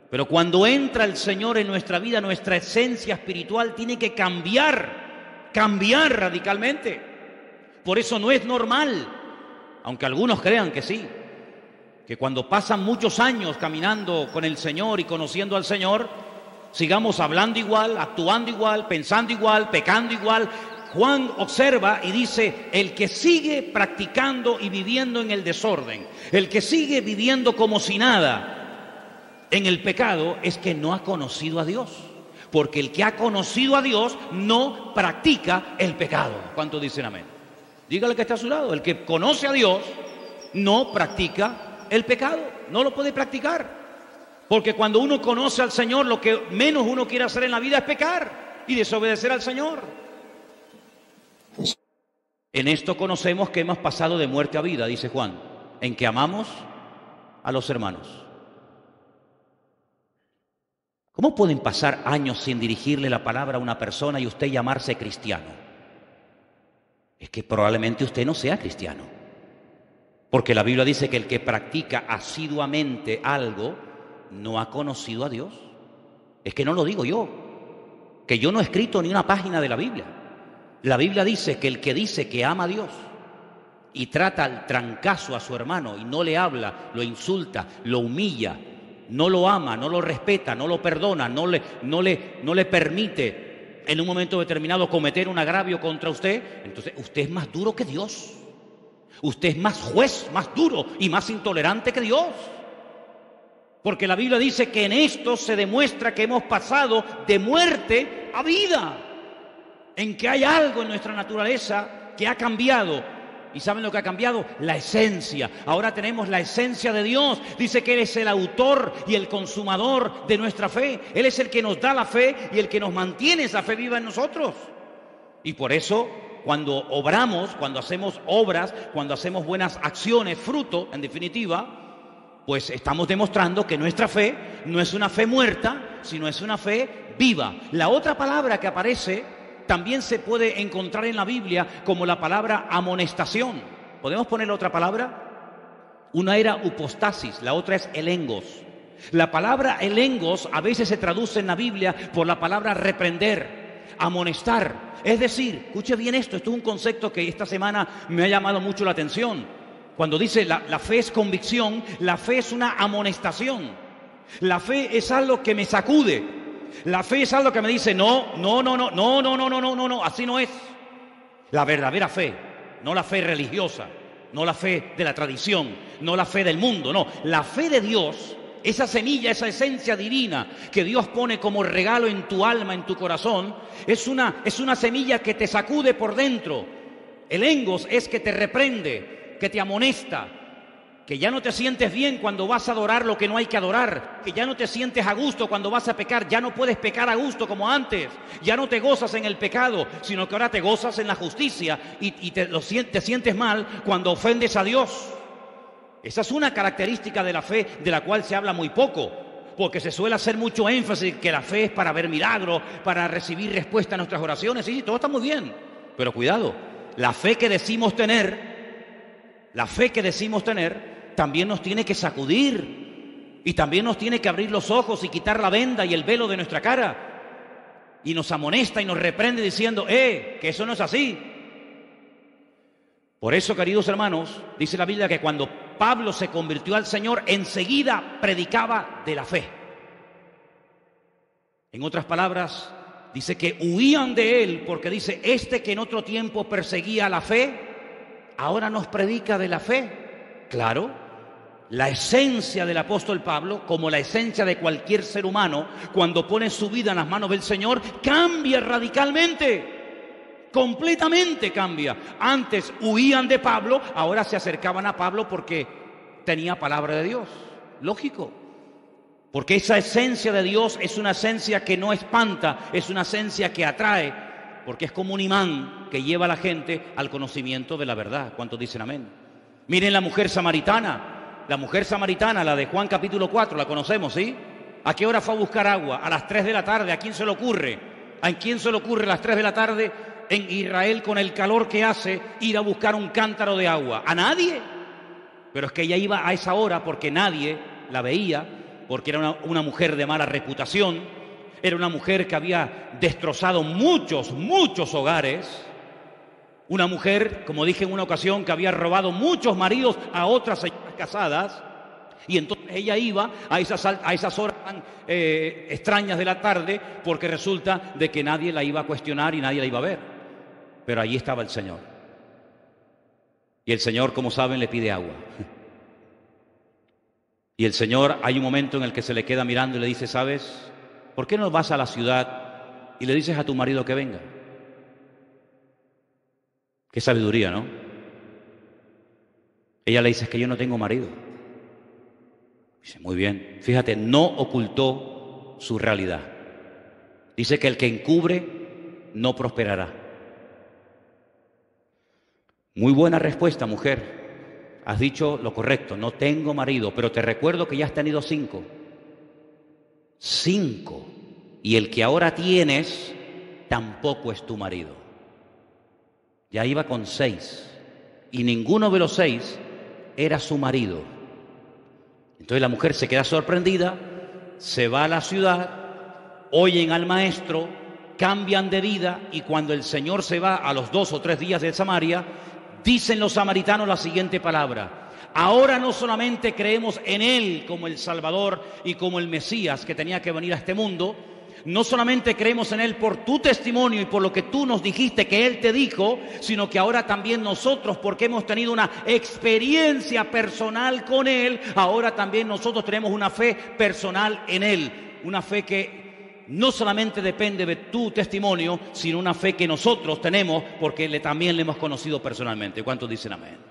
Pero cuando entra el Señor en nuestra vida, nuestra esencia espiritual tiene que cambiar radicalmente. Por eso no es normal, aunque algunos crean que sí, que cuando pasan muchos años caminando con el Señor y conociendo al Señor, sigamos hablando igual, actuando igual, pensando igual, pecando igual. Juan observa y dice, el que sigue practicando y viviendo en el desorden, el que sigue viviendo como si nada en el pecado, es que no ha conocido a Dios. Porque el que ha conocido a Dios no practica el pecado. ¿Cuántos dicen amén? Dígale que está a su lado. El que conoce a Dios no practica el pecado, no lo puede practicar. Porque cuando uno conoce al Señor, lo que menos uno quiere hacer en la vida es pecar y desobedecer al Señor. En esto conocemos que hemos pasado de muerte a vida, dice Juan, en que amamos a los hermanos. ¿Cómo pueden pasar años sin dirigirle la palabra a una persona y usted llamarse cristiano? Es que probablemente usted no sea cristiano. Porque la Biblia dice que el que practica asiduamente algo no ha conocido a Dios. Es que no lo digo yo, que yo no he escrito ni una página de la Biblia. La Biblia dice que ama a Dios y trata al trancazo a su hermano y no le habla, lo insulta, lo humilla, no lo ama, no lo respeta, no lo perdona, no le permite en un momento determinado cometer un agravio contra usted, entonces usted es más duro que Dios. Usted es más juez, más duro y más intolerante que Dios. Porque la Biblia dice que en esto se demuestra que hemos pasado de muerte a vida. En que hay algo en nuestra naturaleza que ha cambiado. ¿Y saben lo que ha cambiado? La esencia. Ahora tenemos la esencia de Dios. Dice que Él es el autor y el consumador de nuestra fe. Él es el que nos da la fe y el que nos mantiene esa fe viva en nosotros. Y por eso, cuando obramos, cuando hacemos obras, cuando hacemos buenas acciones, fruto, en definitiva, pues estamos demostrando que nuestra fe no es una fe muerta, sino es una fe viva. La otra palabra que aparece también se puede encontrar en la Biblia como la palabra amonestación. ¿Podemos poner otra palabra? Una era upostasis, la otra es elengos. La palabra elengos a veces se traduce en la Biblia por la palabra reprender, amonestar. Es decir, escuche bien esto es un concepto que esta semana me ha llamado mucho la atención. Cuando dice la fe es convicción, la fe es una amonestación. La fe es algo que me sacude. La fe es algo que me dice, no, así no es. La verdadera fe, no la fe religiosa, no la fe de la tradición, no la fe del mundo, no. La fe de Dios, esa semilla, esa esencia divina que Dios pone como regalo en tu alma, en tu corazón, es una semilla que te sacude por dentro. El engos es que te reprende, que te amonesta, que ya no te sientes bien cuando vas a adorar lo que no hay que adorar, que ya no te sientes a gusto cuando vas a pecar, ya no puedes pecar a gusto como antes, ya no te gozas en el pecado, sino que ahora te gozas en la justicia y te sientes mal cuando ofendes a Dios. Esa es una característica de la fe de la cual se habla muy poco, porque se suele hacer mucho énfasis que la fe es para ver milagros, para recibir respuesta a nuestras oraciones. Sí, todo está muy bien, pero cuidado, la fe que decimos tener también nos tiene que sacudir y también nos tiene que abrir los ojos y quitar la venda y el velo de nuestra cara y nos amonesta y nos reprende diciendo, que eso no es así. Por eso, queridos hermanos, dice la Biblia que cuando Pablo se convirtió al Señor, enseguida predicaba de la fe. En otras palabras, dice que huían de él porque dice, que en otro tiempo perseguía la fe, ahora nos predica de la fe. Claro, La esencia del apóstol Pablo, como la esencia de cualquier ser humano, cuando pone su vida en las manos del Señor, cambia radicalmente, completamente cambia. Antes huían de Pablo, ahora se acercaban a Pablo porque tenía palabra de Dios. Lógico, porque esa esencia de Dios es una esencia que no espanta, es una esencia que atrae, porque es como un imán que lleva a la gente al conocimiento de la verdad. ¿Cuántos dicen amén? Miren la mujer samaritana. La mujer samaritana, la de Juan capítulo 4, la conocemos, ¿sí? ¿A qué hora fue a buscar agua? A las 3 de la tarde. ¿A quién se le ocurre? ¿A quién se le ocurre a las 3 de la tarde en Israel, con el calor que hace, ir a buscar un cántaro de agua? ¿A nadie? Pero es que ella iba a esa hora porque nadie la veía, porque era una mujer de mala reputación, era una mujer que había destrozado muchos hogares. Una mujer, como dije en una ocasión, que había robado muchos maridos a otras señoras casadas, y entonces ella iba a esas horas tan extrañas de la tarde, porque resulta de que nadie la iba a cuestionar y nadie la iba a ver. Pero allí estaba el Señor. Y el Señor, como saben, le pide agua. Y el Señor, hay un momento en el que se le queda mirando y le dice: ¿sabes? ¿Por qué no vas a la ciudad y le dices a tu marido que venga? Qué sabiduría, ¿no? Ella le dice: es que yo no tengo marido. Dice: muy bien. Fíjate, no ocultó su realidad. Dice que el que encubre no prosperará. Muy buena respuesta, mujer. Has dicho lo correcto, no tengo marido, pero te recuerdo que ya has tenido 5. 5. Y el que ahora tienes tampoco es tu marido. Ya iba con 6, y ninguno de los 6 era su marido. Entonces la mujer se queda sorprendida, se va a la ciudad, oyen al maestro, cambian de vida, y cuando el Señor se va a los 2 o 3 días de Samaria, dicen los samaritanos la siguiente palabra: ahora no solamente creemos en Él como el Salvador y como el Mesías que tenía que venir a este mundo, no solamente creemos en Él por tu testimonio y por lo que tú nos dijiste que Él te dijo, sino que ahora también nosotros, porque hemos tenido una experiencia personal con Él, ahora también nosotros tenemos una fe personal en Él. Una fe que no solamente depende de tu testimonio, sino una fe que nosotros tenemos porque también le hemos conocido personalmente. ¿Cuántos dicen amén?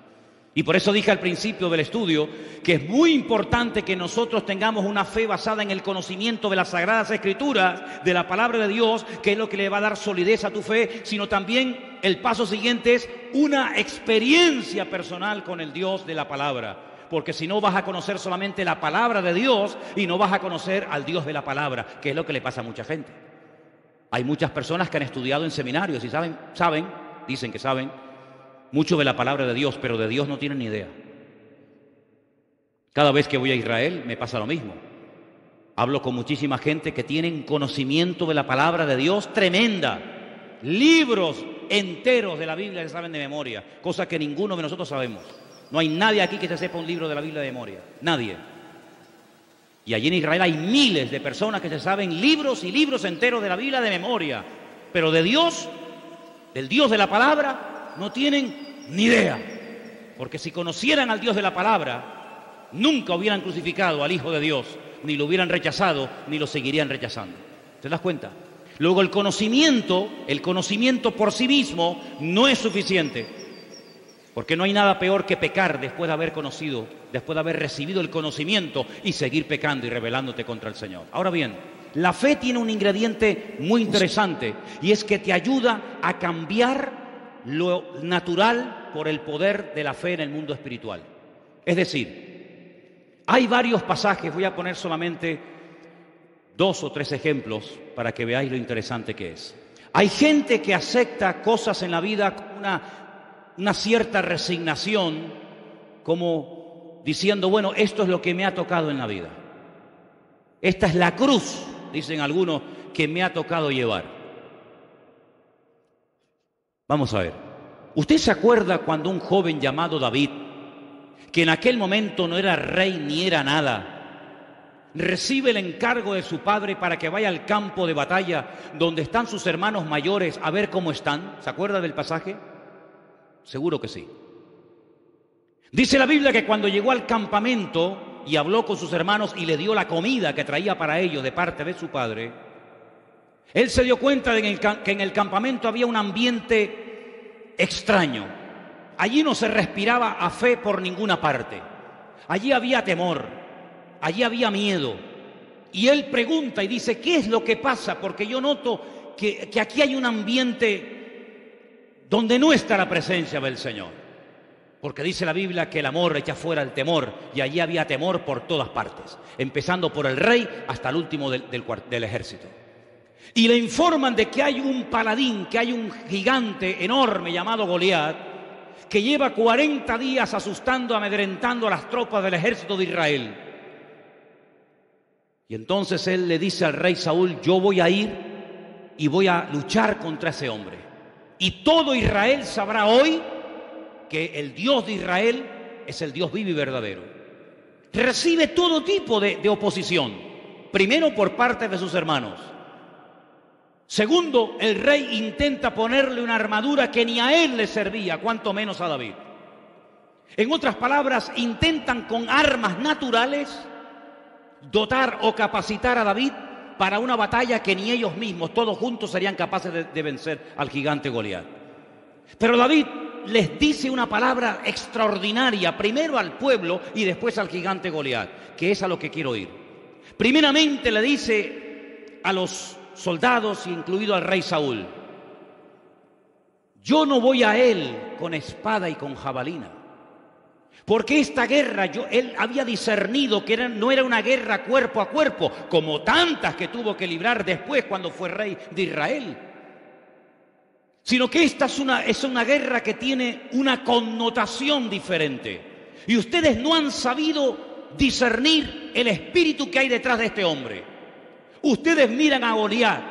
Y por eso dije al principio del estudio que es muy importante que nosotros tengamos una fe basada en el conocimiento de las Sagradas Escrituras, de la Palabra de Dios, que es lo que le va a dar solidez a tu fe, sino también el paso siguiente es una experiencia personal con el Dios de la Palabra. Porque si no vas a conocer solamente la Palabra de Dios y no vas a conocer al Dios de la Palabra, que es lo que le pasa a mucha gente. Hay muchas personas que han estudiado en seminarios y dicen que saben mucho de la palabra de Dios, pero de Dios no tienen ni idea. Cada vez que voy a Israel me pasa lo mismo. Hablo con muchísima gente que tienen conocimiento de la palabra de Dios tremenda. Libros enteros de la Biblia que saben de memoria, cosa que ninguno de nosotros sabemos. No hay nadie aquí que se sepa un libro de la Biblia de memoria. Nadie. Y allí en Israel hay miles de personas que se saben libros y libros enteros de la Biblia de memoria. Pero de Dios, del Dios de la palabra, no tienen ni idea, porque si conocieran al Dios de la palabra, nunca hubieran crucificado al Hijo de Dios, ni lo hubieran rechazado, ni lo seguirían rechazando. ¿Te das cuenta? Luego el conocimiento por sí mismo no es suficiente, porque no hay nada peor que pecar después de haber conocido, después de haber recibido el conocimiento y seguir pecando y rebelándote contra el Señor. Ahora bien, la fe tiene un ingrediente muy interesante, y es que te ayuda a cambiar lo natural por el poder de la fe en el mundo espiritual. Es decir, hay varios pasajes, voy a poner solamente 2 o 3 ejemplos para que veáis lo interesante que es. Hay gente que acepta cosas en la vida con una cierta resignación, como diciendo: bueno, esto es lo que me ha tocado en la vida. Esta es la cruz, dicen algunos, que me ha tocado llevar. Vamos a ver, ¿usted se acuerda cuando un joven llamado David, que en aquel momento no era rey ni era nada, recibe el encargo de su padre para que vaya al campo de batalla donde están sus hermanos mayores a ver cómo están? ¿Se acuerda del pasaje? Seguro que sí. Dice la Biblia que cuando llegó al campamento y habló con sus hermanos y le dio la comida que traía para ellos de parte de su padre, él se dio cuenta de que en el campamento había un ambiente extraño. Allí no se respiraba a fe por ninguna parte. Allí había temor, allí había miedo. Y él pregunta y dice, ¿qué es lo que pasa? Porque yo noto que aquí hay un ambiente donde no está la presencia del Señor. Porque dice la Biblia que el amor echa fuera el temor, y allí había temor por todas partes, empezando por el rey hasta el último del ejército. Y le informan de que hay un paladín, que hay un gigante enorme llamado Goliat, que lleva 40 días asustando, amedrentando a las tropas del ejército de Israel. Y entonces él le dice al rey Saúl, yo voy a ir y voy a luchar contra ese hombre. Y todo Israel sabrá hoy que el Dios de Israel es el Dios vivo y verdadero. Recibe todo tipo de oposición. Primero, por parte de sus hermanos. Segundo, el rey intenta ponerle una armadura que ni a él le servía, cuanto menos a David. En otras palabras, intentan con armas naturales dotar o capacitar a David para una batalla que ni ellos mismos, todos juntos, serían capaces de vencer al gigante Goliat. Pero David les dice una palabra extraordinaria, primero al pueblo y después al gigante Goliat, que es a lo que quiero ir. Primeramente le dice a los soldados, incluido al rey Saúl, yo no voy a él con espada y con jabalina, porque esta guerra él había discernido que no era una guerra cuerpo a cuerpo, como tantas que tuvo que librar después cuando fue rey de Israel, sino que esta es una guerra que tiene una connotación diferente. Y ustedes no han sabido discernir el espíritu que hay detrás de este hombre. Ustedes miran a Goliat,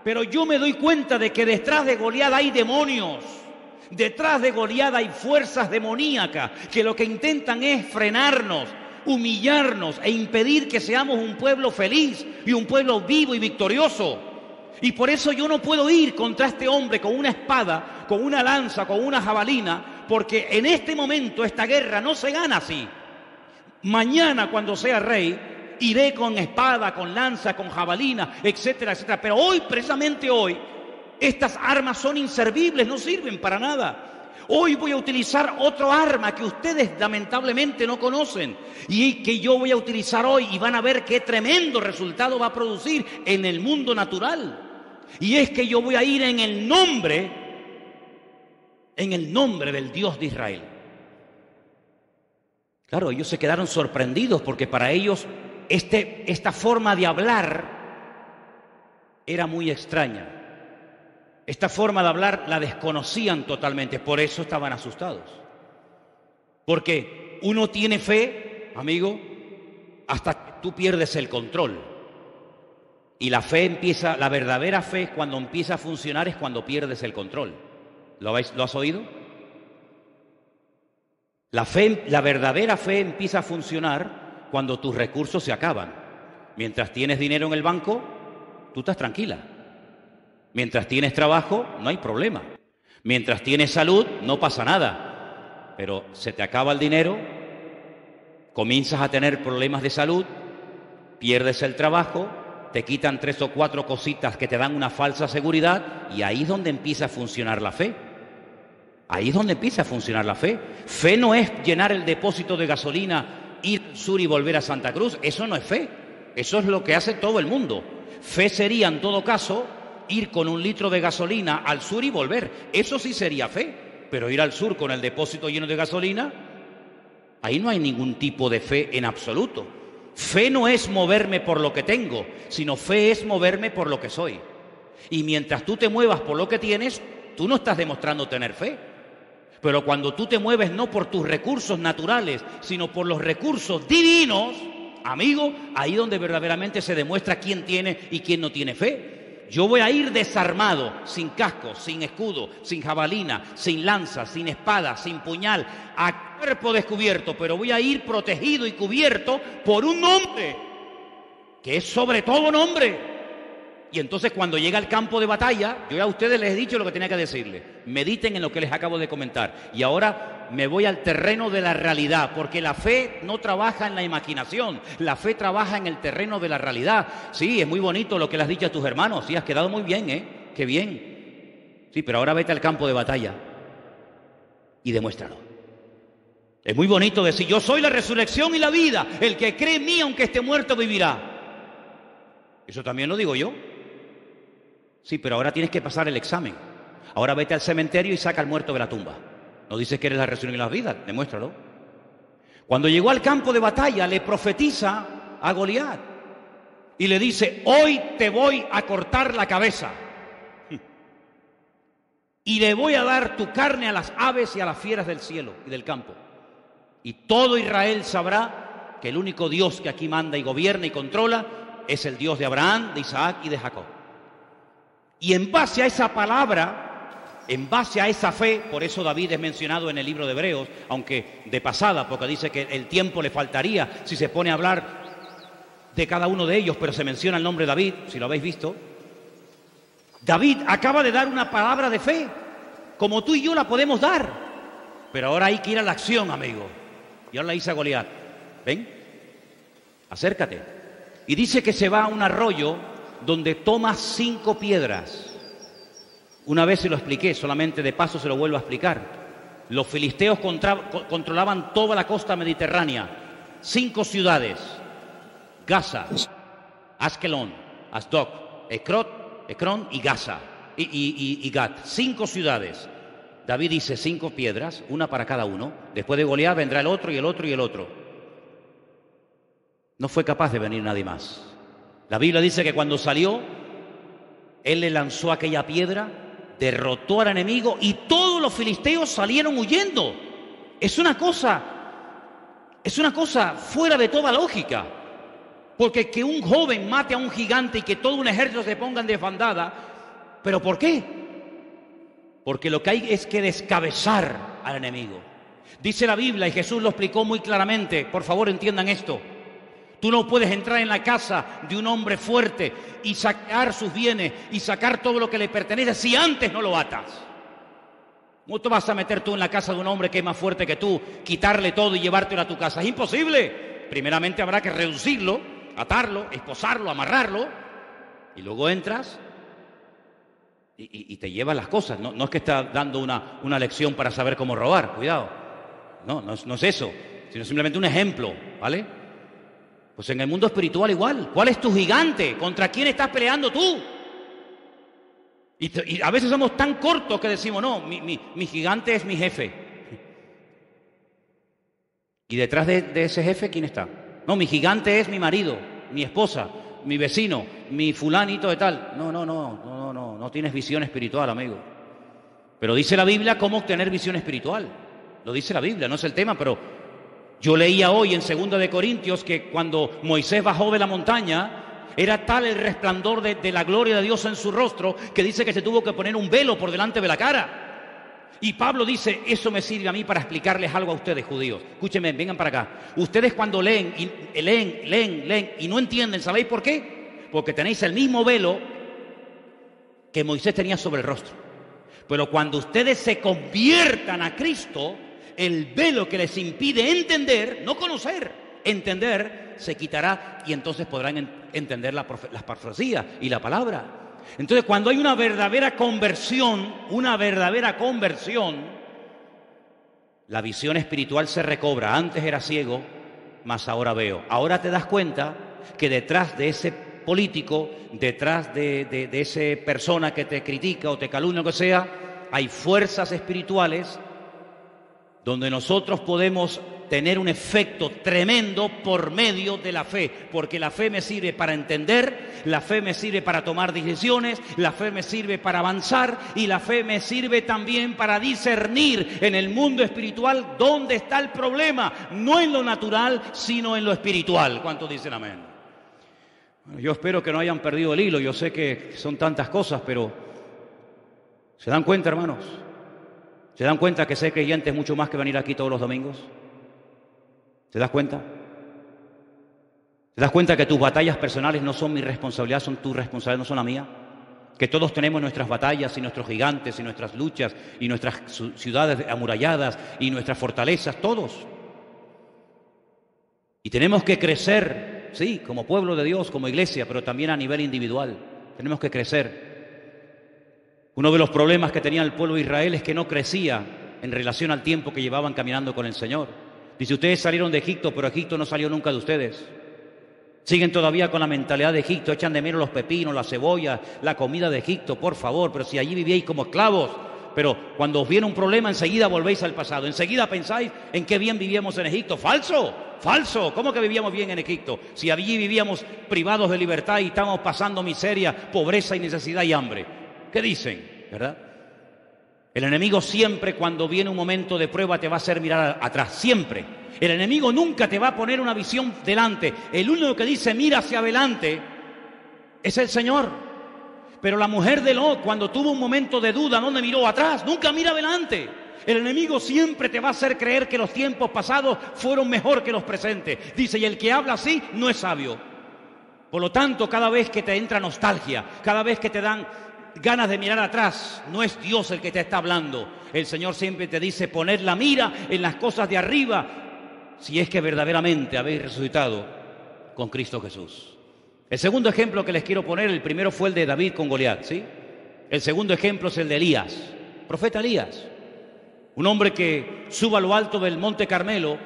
pero yo me doy cuenta de que detrás de Goliat hay demonios. Detrás de Goliat hay fuerzas demoníacas que lo que intentan es frenarnos, humillarnos e impedir que seamos un pueblo feliz y un pueblo vivo y victorioso. Y por eso yo no puedo ir contra este hombre con una espada, con una lanza, con una jabalina, porque en este momento esta guerra no se gana así. Mañana, cuando sea rey, iré con espada, con lanza, con jabalina, etcétera, etcétera. Pero hoy, precisamente hoy, estas armas son inservibles, no sirven para nada. Hoy voy a utilizar otro arma que ustedes lamentablemente no conocen y que yo voy a utilizar hoy, y van a ver qué tremendo resultado va a producir en el mundo natural. Y es que yo voy a ir en el nombre del Dios de Israel. Claro, ellos se quedaron sorprendidos porque para ellos esta forma de hablar era muy extraña. Esta forma de hablar la desconocían totalmente, por eso estaban asustados. Porque uno tiene fe, amigo, hasta que tú pierdes el control. Y la verdadera fe, cuando empieza a funcionar, es cuando pierdes el control. ¿Lo has oído? La verdadera fe empieza a funcionar cuando tus recursos se acaban. Mientras tienes dinero en el banco, tú estás tranquila. Mientras tienes trabajo, no hay problema. Mientras tienes salud, no pasa nada. Pero se te acaba el dinero, comienzas a tener problemas de salud, pierdes el trabajo, te quitan 3 o 4 cositas que te dan una falsa seguridad, y ahí es donde empieza a funcionar la fe. Ahí es donde empieza a funcionar la fe. Fe no es llenar el depósito de gasolina, ir al sur y volver a Santa Cruz. Eso no es fe. Eso es lo que hace todo el mundo. Fe sería, en todo caso, ir con 1 litro de gasolina al sur y volver. Eso sí sería fe. Pero ir al sur con el depósito lleno de gasolina, ahí no hay ningún tipo de fe en absoluto. Fe no es moverme por lo que tengo, sino fe es moverme por lo que soy. Y mientras tú te muevas por lo que tienes, tú no estás demostrando tener fe. Pero cuando tú te mueves no por tus recursos naturales, sino por los recursos divinos, amigo, ahí donde verdaderamente se demuestra quién tiene y quién no tiene fe. Yo voy a ir desarmado, sin casco, sin escudo, sin jabalina, sin lanza, sin espada, sin puñal, a cuerpo descubierto, pero voy a ir protegido y cubierto por un nombre, que es sobre todo nombre. Y entonces cuando llega al campo de batalla, yo ya a ustedes les he dicho lo que tenía que decirles. Mediten en lo que les acabo de comentar. Y ahora me voy al terreno de la realidad, porque la fe no trabaja en la imaginación, la fe trabaja en el terreno de la realidad. Sí, es muy bonito lo que le has dicho a tus hermanos, sí, has quedado muy bien, qué bien. Sí, pero ahora vete al campo de batalla y demuéstralo. Es muy bonito decir, yo soy la resurrección y la vida, el que cree en mí, aunque esté muerto, vivirá. Eso también lo digo yo. Sí, pero ahora tienes que pasar el examen. Ahora vete al cementerio y saca al muerto de la tumba. No dices que eres la resurrección y la vida, demuéstralo. Cuando llegó al campo de batalla, le profetiza a Goliat y le dice, hoy te voy a cortar la cabeza y le voy a dar tu carne a las aves y a las fieras del cielo y del campo. Y todo Israel sabrá que el único Dios que aquí manda y gobierna y controla es el Dios de Abraham, de Isaac y de Jacob. Y en base a esa palabra, en base a esa fe, por eso David es mencionado en el libro de Hebreos, aunque de pasada, porque dice que el tiempo le faltaría si se pone a hablar de cada uno de ellos, pero se menciona el nombre de David, si lo habéis visto. David acaba de dar una palabra de fe, como tú y yo la podemos dar, pero ahora hay que ir a la acción, amigo. Y ahora le dice a Goliat, ven, acércate. Y dice que se va a un arroyo donde toma 5 piedras. Una vez se lo expliqué, solamente de paso se lo vuelvo a explicar. Los filisteos controlaban toda la costa mediterránea. 5 ciudades: Gaza, Askelón, Asdod, Ecrón y Gaza y Gat. 5 ciudades. David dice 5 piedras, una para cada uno. Después de Goliat vendrá el otro y el otro y el otro. No fue capaz de venir nadie más. La Biblia dice que cuando salió, él le lanzó aquella piedra, derrotó al enemigo y todos los filisteos salieron huyendo. Es una cosa fuera de toda lógica. Porque que un joven mate a un gigante y que todo un ejército se ponga en desbandada, ¿pero por qué? Porque lo que hay es que descabezar al enemigo. Dice la Biblia, y Jesús lo explicó muy claramente, por favor entiendan esto. Tú no puedes entrar en la casa de un hombre fuerte y sacar sus bienes y sacar todo lo que le pertenece si antes no lo atas. ¿Cómo te vas a meter tú en la casa de un hombre que es más fuerte que tú, quitarle todo y llevártelo a tu casa? Es imposible. Primeramente habrá que reducirlo, atarlo, esposarlo, amarrarlo, y luego entras y te llevas las cosas. No es que estás dando una lección para saber cómo robar, cuidado. No es eso, sino simplemente un ejemplo, ¿vale? Pues en el mundo espiritual igual. ¿Cuál es tu gigante? ¿Contra quién estás peleando tú? Y a veces somos tan cortos que decimos, no, mi gigante es mi jefe. ¿Y detrás de ese jefe quién está? No, mi gigante es mi marido, mi esposa, mi vecino, mi fulanito de tal. No tienes visión espiritual, amigo. Pero dice la Biblia cómo obtener visión espiritual. Lo dice la Biblia, no es el tema, pero yo leía hoy en 2 de Corintios que cuando Moisés bajó de la montaña, era tal el resplandor de la gloria de Dios en su rostro que dice que se tuvo que poner un velo por delante de la cara. Y Pablo dice, eso me sirve a mí para explicarles algo a ustedes, judíos. Escúchenme, vengan para acá. Ustedes cuando leen y no entienden, ¿sabéis por qué? Porque tenéis el mismo velo que Moisés tenía sobre el rostro. Pero cuando ustedes se conviertan a Cristo, el velo que les impide entender, no conocer, entender, se quitará y entonces podrán entender las profecías y la palabra. Entonces, cuando hay una verdadera conversión, la visión espiritual se recobra. Antes era ciego, mas ahora veo. Ahora te das cuenta que detrás de ese político, detrás de esa persona que te critica o te calumnia o lo que sea, hay fuerzas espirituales donde nosotros podemos tener un efecto tremendo por medio de la fe, porque la fe me sirve para entender, la fe me sirve para tomar decisiones, la fe me sirve para avanzar y la fe me sirve también para discernir en el mundo espiritual dónde está el problema, no en lo natural, sino en lo espiritual. ¿Cuántos dicen amén? Bueno, yo espero que no hayan perdido el hilo, yo sé que son tantas cosas, pero ¿se dan cuenta, hermanos? ¿Se dan cuenta que ser creyente es mucho más que venir aquí todos los domingos? ¿Te das cuenta? ¿Te das cuenta que tus batallas personales no son mi responsabilidad, son tu responsabilidad, no son la mía? que todos tenemos nuestras batallas y nuestros gigantes y nuestras luchas y nuestras ciudades amuralladas y nuestras fortalezas, todos. Y tenemos que crecer, sí, como pueblo de Dios, como iglesia, pero también a nivel individual. Tenemos que crecer. Uno de los problemas que tenía el pueblo de Israel es que no crecía en relación al tiempo que llevaban caminando con el Señor. Dice, ustedes salieron de Egipto, pero Egipto no salió nunca de ustedes. Siguen todavía con la mentalidad de Egipto, echan de menos los pepinos, la cebolla, la comida de Egipto, por favor, pero si allí vivíais como esclavos. Pero cuando os viene un problema, enseguida volvéis al pasado, enseguida pensáis en qué bien vivíamos en Egipto. ¡Falso! ¡Falso! ¿Cómo que vivíamos bien en Egipto? Si allí vivíamos privados de libertad y estábamos pasando miseria, pobreza y necesidad y hambre. ¿Qué dicen? ¿Verdad? El enemigo siempre, cuando viene un momento de prueba, te va a hacer mirar atrás, siempre. El enemigo nunca te va a poner una visión delante. El único que dice mira hacia adelante es el Señor. Pero la mujer de Lot, cuando tuvo un momento de duda, ¿dónde miró? Atrás, nunca mira adelante. El enemigo siempre te va a hacer creer que los tiempos pasados fueron mejor que los presentes. Dice, y el que habla así no es sabio. Por lo tanto, cada vez que te entra nostalgia, cada vez que te dan ganas de mirar atrás, no es Dios el que te está hablando. El Señor siempre te dice, poned la mira en las cosas de arriba, si es que verdaderamente habéis resucitado con Cristo Jesús. El segundo ejemplo que les quiero poner, el primero fue el de David con Goliat, ¿sí? El segundo ejemplo es el de Elías, profeta Elías. Un hombre que sube a lo alto del Monte Carmelo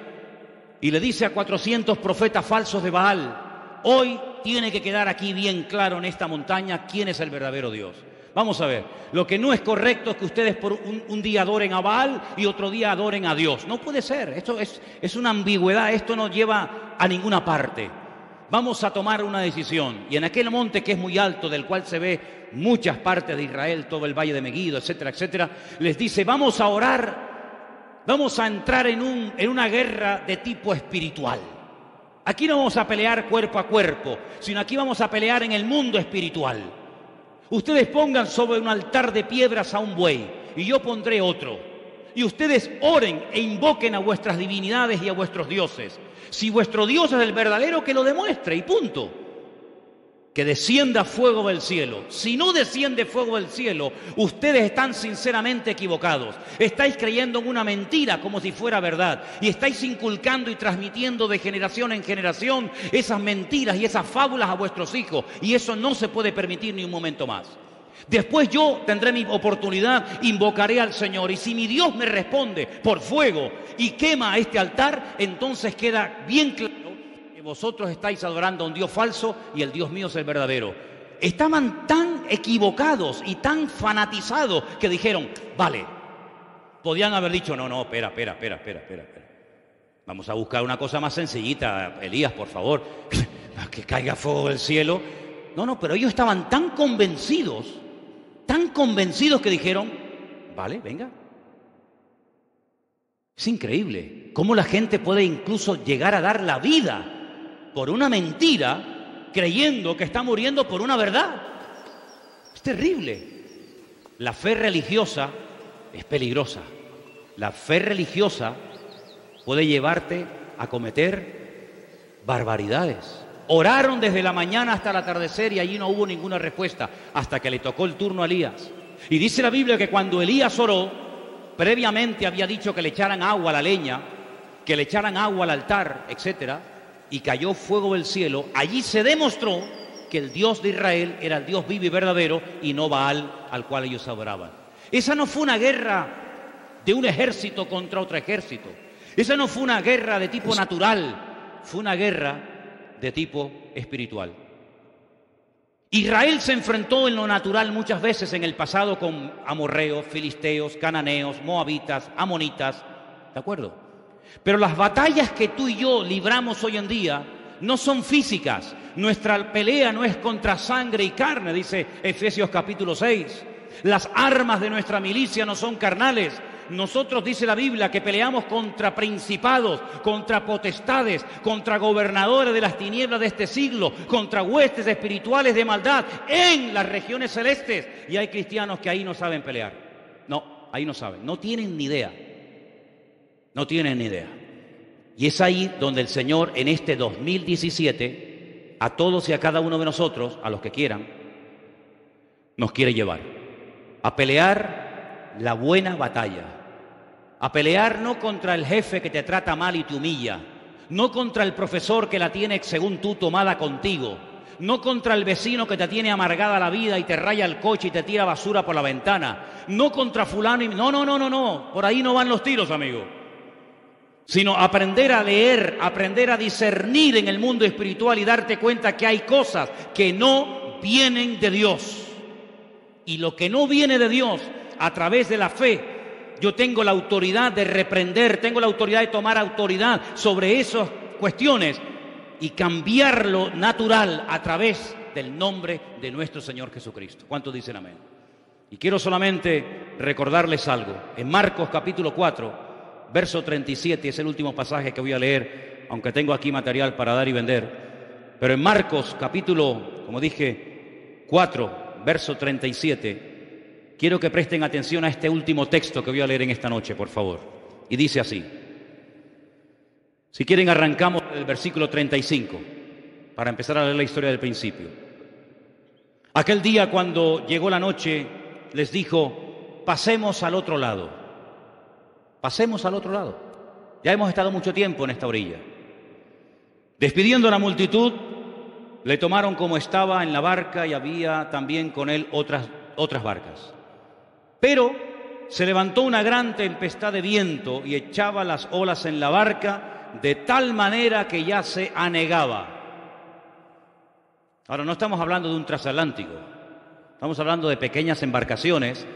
y le dice a 400 profetas falsos de Baal, hoy tiene que quedar aquí bien claro en esta montaña quién es el verdadero Dios. Vamos a ver, lo que no es correcto es que ustedes por un día adoren a Baal y otro día adoren a Dios. No puede ser, esto es una ambigüedad, esto no lleva a ninguna parte. Vamos a tomar una decisión. Y en aquel monte que es muy alto, del cual se ve muchas partes de Israel, todo el valle de Meguido, etcétera, etcétera, les dice, vamos a orar, vamos a entrar en una guerra de tipo espiritual. Aquí no vamos a pelear cuerpo a cuerpo, sino aquí vamos a pelear en el mundo espiritual. Ustedes pongan sobre un altar de piedras a un buey y yo pondré otro. Y ustedes oren e invoquen a vuestras divinidades y a vuestros dioses. Si vuestro Dios es el verdadero, que lo demuestre y punto. Que descienda fuego del cielo. Si no desciende fuego del cielo, ustedes están sinceramente equivocados. Estáis creyendo en una mentira como si fuera verdad. Y estáis inculcando y transmitiendo de generación en generación esas mentiras y esas fábulas a vuestros hijos. Y eso no se puede permitir ni un momento más. Después yo tendré mi oportunidad, invocaré al Señor. Y si mi Dios me responde por fuego y quema este altar, entonces queda bien claro que vosotros estáis adorando a un Dios falso y el Dios mío es el verdadero. Estaban tan equivocados y tan fanatizados que dijeron, vale, podían haber dicho, no, espera. Vamos a buscar una cosa más sencillita, Elías, por favor, que caiga fuego del cielo. No, pero ellos estaban tan convencidos que dijeron, vale, venga. Es increíble cómo la gente puede incluso llegar a dar la vida por una mentira, creyendo que está muriendo por una verdad. Es terrible. La fe religiosa es peligrosa. La fe religiosa puede llevarte a cometer barbaridades. Oraron desde la mañana hasta el atardecer y allí no hubo ninguna respuesta hasta que le tocó el turno a Elías. Y dice la Biblia que cuando Elías oró, previamente había dicho que le echaran agua a la leña, que le echaran agua al altar, etcétera, y cayó fuego del cielo. Allí se demostró que el Dios de Israel era el Dios vivo y verdadero y no Baal al cual ellos adoraban. Esa no fue una guerra de un ejército contra otro ejército. Esa no fue una guerra de tipo natural, fue una guerra de tipo espiritual. Israel se enfrentó en lo natural muchas veces en el pasado con amorreos, filisteos, cananeos, moabitas, amonitas, ¿de acuerdo? Pero las batallas que tú y yo libramos hoy en día no son físicas. Nuestra pelea no es contra sangre y carne, dice Efesios capítulo 6. Las armas de nuestra milicia no son carnales. Nosotros, dice la Biblia, que peleamos contra principados, contra potestades, contra gobernadores de las tinieblas de este siglo, contra huestes espirituales de maldad en las regiones celestes. Y hay cristianos que ahí no saben pelear. No, ahí no saben, no tienen ni idea. No tienen ni idea. Y es ahí donde el Señor en este 2017, a todos y a cada uno de nosotros, a los que quieran, nos quiere llevar a pelear la buena batalla, a pelear no contra el jefe que te trata mal y te humilla, no contra el profesor que la tiene según tú tomada contigo, no contra el vecino que te tiene amargada la vida y te raya el coche y te tira basura por la ventana, no contra fulano y... No, por ahí no van los tiros, amigo. Sino aprender a leer, aprender a discernir en el mundo espiritual y darte cuenta que hay cosas que no vienen de Dios. Y lo que no viene de Dios, a través de la fe, yo tengo la autoridad de reprender, tengo la autoridad de tomar autoridad sobre esas cuestiones y cambiarlo natural a través del nombre de nuestro Señor Jesucristo. ¿Cuántos dicen amén? Y quiero solamente recordarles algo. En Marcos capítulo 4, verso 37, es el último pasaje que voy a leer, aunque tengo aquí material para dar y vender. Pero en Marcos capítulo, como dije, 4, verso 37, quiero que presten atención a este último texto que voy a leer en esta noche, por favor. Y dice así. Si quieren, arrancamos del versículo 35, para empezar a leer la historia del principio. Aquel día, cuando llegó la noche, les dijo: pasemos al otro lado. Pasemos al otro lado. Ya hemos estado mucho tiempo en esta orilla. Despidiendo a la multitud, le tomaron como estaba en la barca y había también con él otras barcas. Pero se levantó una gran tempestad de viento y echaba las olas en la barca de tal manera que ya se anegaba. Ahora, no estamos hablando de un transatlántico. Estamos hablando de pequeñas embarcaciones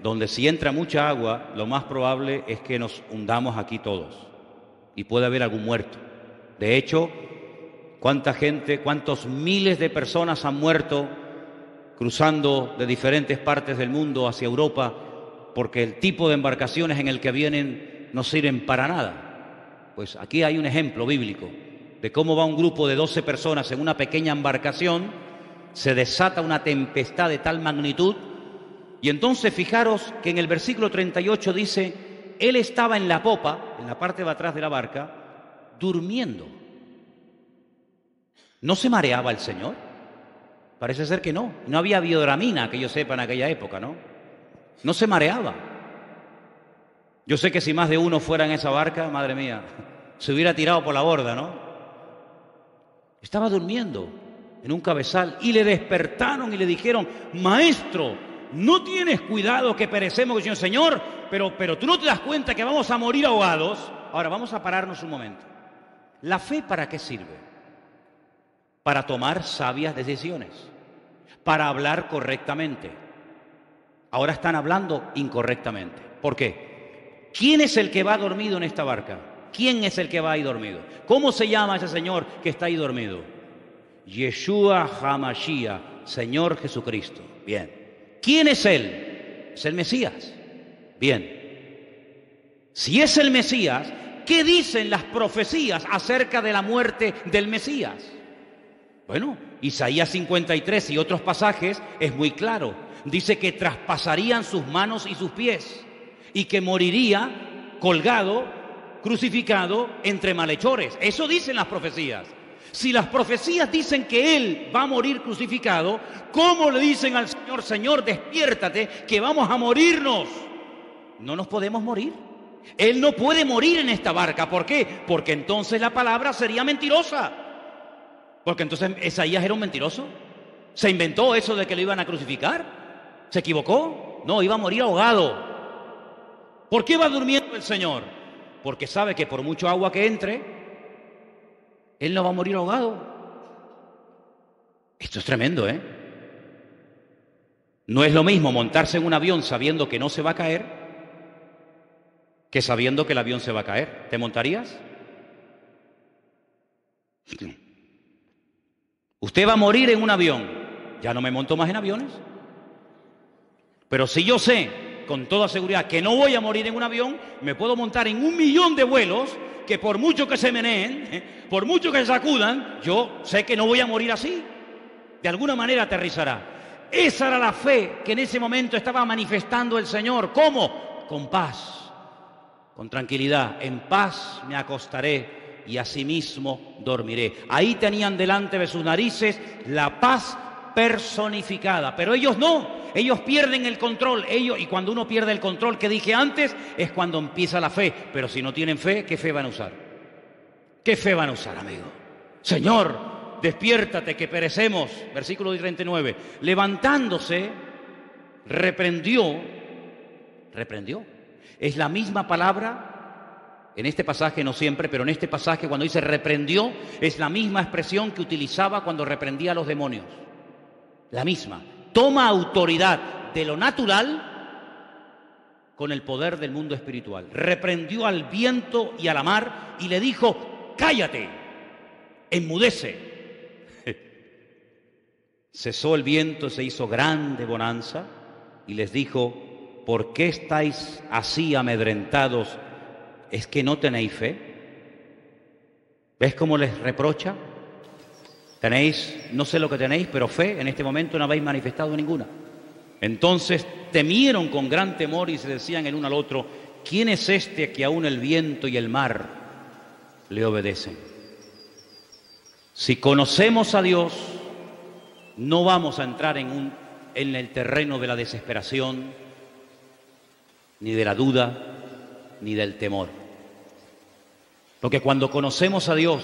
donde si entra mucha agua, lo más probable es que nos hundamos aquí todos y puede haber algún muerto. De hecho, ¿cuánta gente, cuántos miles de personas han muerto cruzando de diferentes partes del mundo hacia Europa porque el tipo de embarcaciones en el que vienen no sirven para nada? Pues aquí hay un ejemplo bíblico de cómo va un grupo de 12 personas en una pequeña embarcación, se desata una tempestad de tal magnitud. Y entonces fijaros que en el versículo 38 dice: él estaba en la popa, en la parte de atrás de la barca, durmiendo. ¿No se mareaba el Señor? Parece ser que no. No había biodramina, que yo sepa, en aquella época, ¿no? No se mareaba. Yo sé que si más de uno fuera en esa barca, madre mía, se hubiera tirado por la borda, ¿no? Estaba durmiendo en un cabezal y le despertaron y le dijeron: maestro, ¿no tienes cuidado que perecemos? Y Señor, pero tú no te das cuenta que vamos a morir ahogados. Ahora vamos a pararnos un momento. ¿La fe para qué sirve? Para tomar sabias decisiones, para hablar correctamente. Ahora están hablando incorrectamente. ¿Por qué? ¿Quién es el que va dormido en esta barca? ¿Quién es el que va ahí dormido? ¿Cómo se llama ese señor que está ahí dormido? Yeshua HaMashiach, Señor Jesucristo. Bien. ¿Quién es Él? Es el Mesías. Bien. Si es el Mesías, ¿qué dicen las profecías acerca de la muerte del Mesías? Bueno, Isaías 53 y otros pasajes es muy claro. Dice que traspasarían sus manos y sus pies y que moriría colgado, crucificado entre malhechores. Eso dicen las profecías. Si las profecías dicen que Él va a morir crucificado, ¿cómo le dicen al Señor: Señor, despiértate, que vamos a morirnos? No nos podemos morir. Él no puede morir en esta barca. ¿Por qué? Porque entonces la palabra sería mentirosa. Porque entonces Isaías era un mentiroso. ¿Se inventó eso de que lo iban a crucificar? ¿Se equivocó? No, iba a morir ahogado. ¿Por qué va durmiendo el Señor? Porque sabe que por mucho agua que entre, Él no va a morir ahogado. Esto es tremendo, ¿eh? No es lo mismo montarse en un avión sabiendo que no se va a caer que sabiendo que el avión se va a caer. ¿Te montarías? Usted va a morir en un avión. Ya no me monto más en aviones. Pero si yo sé con toda seguridad que no voy a morir en un avión, me puedo montar en 1.000.000 de vuelos que por mucho que se meneen, por mucho que se sacudan, yo sé que no voy a morir así. De alguna manera aterrizará. Esa era la fe que en ese momento estaba manifestando el Señor. ¿Cómo? Con paz, con tranquilidad. En paz me acostaré y asimismo dormiré. Ahí tenían delante de sus narices la paz personificada. Pero ellos no, ellos pierden el control. Y cuando uno pierde el control que dije antes, es cuando empieza la fe. Pero si no tienen fe, ¿qué fe van a usar? ¿Qué fe van a usar, amigo? Señor, despiértate que perecemos. Versículo 39. Levantándose, reprendió. Es la misma palabra, en este pasaje no siempre, pero en este pasaje cuando dice reprendió, es la misma expresión que utilizaba cuando reprendía a los demonios. La misma. Toma autoridad de lo natural con el poder del mundo espiritual. Reprendió al viento y a la mar y le dijo: cállate, enmudece. Cesó el viento, se hizo grande bonanza y les dijo: ¿por qué estáis así amedrentados? ¿Es que no tenéis fe? ¿Ves cómo les reprocha? Tenéis, no sé lo que tenéis, pero fe en este momento no habéis manifestado ninguna. Entonces temieron con gran temor y se decían el uno al otro: ¿quién es este que aún el viento y el mar le obedecen? Si conocemos a Dios, no vamos a entrar en el terreno de la desesperación, ni de la duda, ni del temor. Porque cuando conocemos a Dios,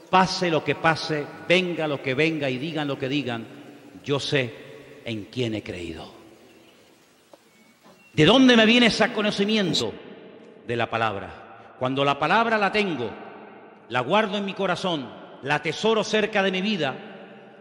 pase lo que pase, venga lo que venga y digan lo que digan, yo sé en quién he creído. ¿De dónde me viene ese conocimiento? De la palabra. Cuando la palabra la tengo, la guardo en mi corazón, la atesoro cerca de mi vida,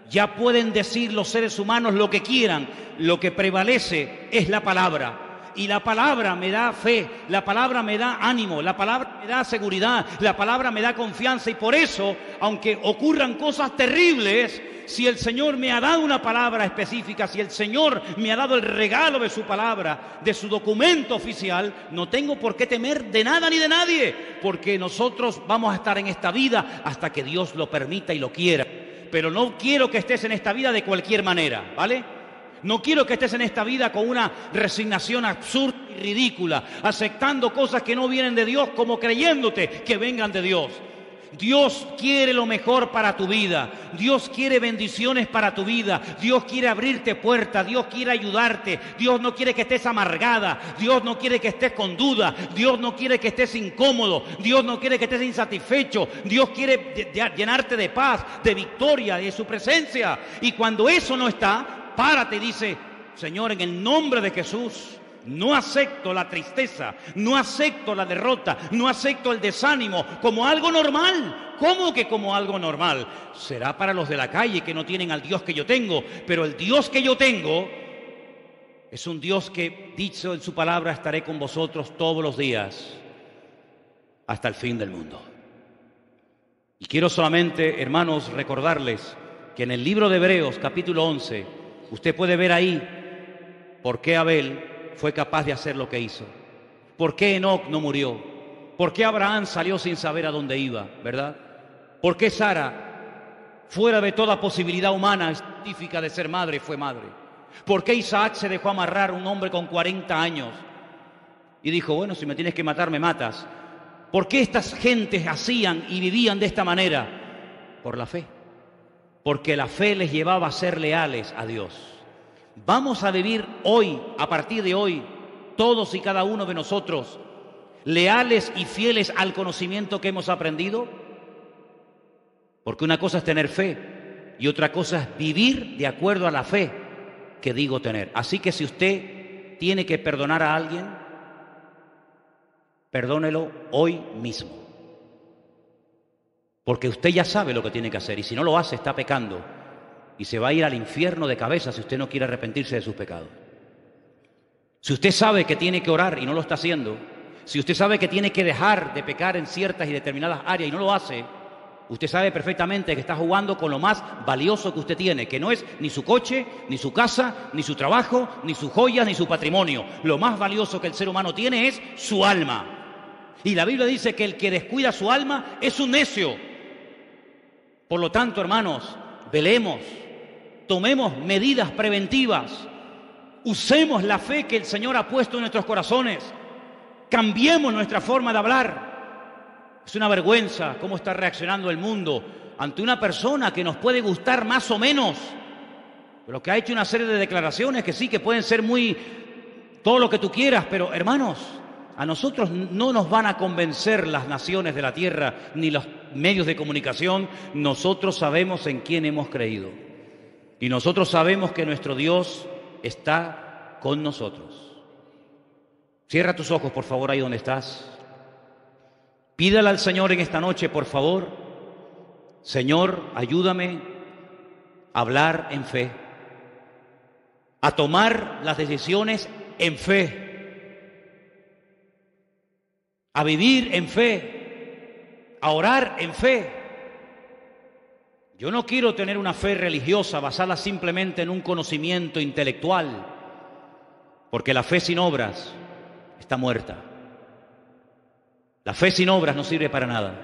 ya pueden decir los seres humanos lo que quieran, lo que prevalece es la palabra. Y la palabra me da fe, la palabra me da ánimo, la palabra me da seguridad, la palabra me da confianza. Y por eso, aunque ocurran cosas terribles, si el Señor me ha dado una palabra específica, si el Señor me ha dado el regalo de su palabra, de su documento oficial, no tengo por qué temer de nada ni de nadie, porque nosotros vamos a estar en esta vida hasta que Dios lo permita y lo quiera. Pero no quiero que estés en esta vida de cualquier manera, ¿vale? No quiero que estés en esta vida con una resignación absurda y ridícula, aceptando cosas que no vienen de Dios como creyéndote que vengan de Dios. Dios quiere lo mejor para tu vida. Dios quiere bendiciones para tu vida. Dios quiere abrirte puertas. Dios quiere ayudarte. Dios no quiere que estés amargada. Dios no quiere que estés con duda. Dios no quiere que estés incómodo. Dios no quiere que estés insatisfecho. Dios quiere llenarte de paz, de victoria, de su presencia. Y cuando eso no está, párate y dice: Señor, en el nombre de Jesús, no acepto la tristeza, no acepto la derrota, no acepto el desánimo como algo normal. ¿Cómo que como algo normal? Será para los de la calle que no tienen al Dios que yo tengo, pero el Dios que yo tengo es un Dios que, dicho en su palabra, estaré con vosotros todos los días hasta el fin del mundo. Y quiero solamente, hermanos, recordarles que en el libro de Hebreos, capítulo 11, usted puede ver ahí por qué Abel fue capaz de hacer lo que hizo, por qué Enoc no murió, por qué Abraham salió sin saber a dónde iba, ¿verdad? ¿Por qué Sara, fuera de toda posibilidad humana científica de ser madre, fue madre? ¿Por qué Isaac se dejó amarrar, un hombre con 40 años, y dijo: bueno, si me tienes que matar, me matas? ¿Por qué estas gentes hacían y vivían de esta manera? Por la fe. Porque la fe les llevaba a ser leales a Dios. Vamos a vivir hoy, a partir de hoy, todos y cada uno de nosotros, leales y fieles al conocimiento que hemos aprendido. Porque una cosa es tener fe y otra cosa es vivir de acuerdo a la fe que digo tener. Así que si usted tiene que perdonar a alguien, perdónelo hoy mismo. Porque usted ya sabe lo que tiene que hacer y si no lo hace está pecando y se va a ir al infierno de cabeza si usted no quiere arrepentirse de sus pecados. Si usted sabe que tiene que orar y no lo está haciendo, si usted sabe que tiene que dejar de pecar en ciertas y determinadas áreas y no lo hace, usted sabe perfectamente que está jugando con lo más valioso que usted tiene, que no es ni su coche, ni su casa, ni su trabajo, ni sus joyas, ni su patrimonio. Lo más valioso que el ser humano tiene es su alma. Y la Biblia dice que el que descuida su alma es un necio. Por lo tanto, hermanos, velemos, tomemos medidas preventivas, usemos la fe que el Señor ha puesto en nuestros corazones, cambiemos nuestra forma de hablar. Es una vergüenza cómo está reaccionando el mundo ante una persona que nos puede gustar más o menos, pero que ha hecho una serie de declaraciones que sí, que pueden ser muy, todo lo que tú quieras, pero hermanos, a nosotros no nos van a convencer las naciones de la tierra ni los medios de comunicación. Nosotros sabemos en quién hemos creído y nosotros sabemos que nuestro Dios está con nosotros. Cierra tus ojos, por favor, ahí donde estás. Pídale al Señor en esta noche, por favor: Señor, ayúdame a hablar en fe, a tomar las decisiones en fe, a vivir en fe, a orar en fe. Yo no quiero tener una fe religiosa basada simplemente en un conocimiento intelectual, porque la fe sin obras está muerta. La fe sin obras no sirve para nada.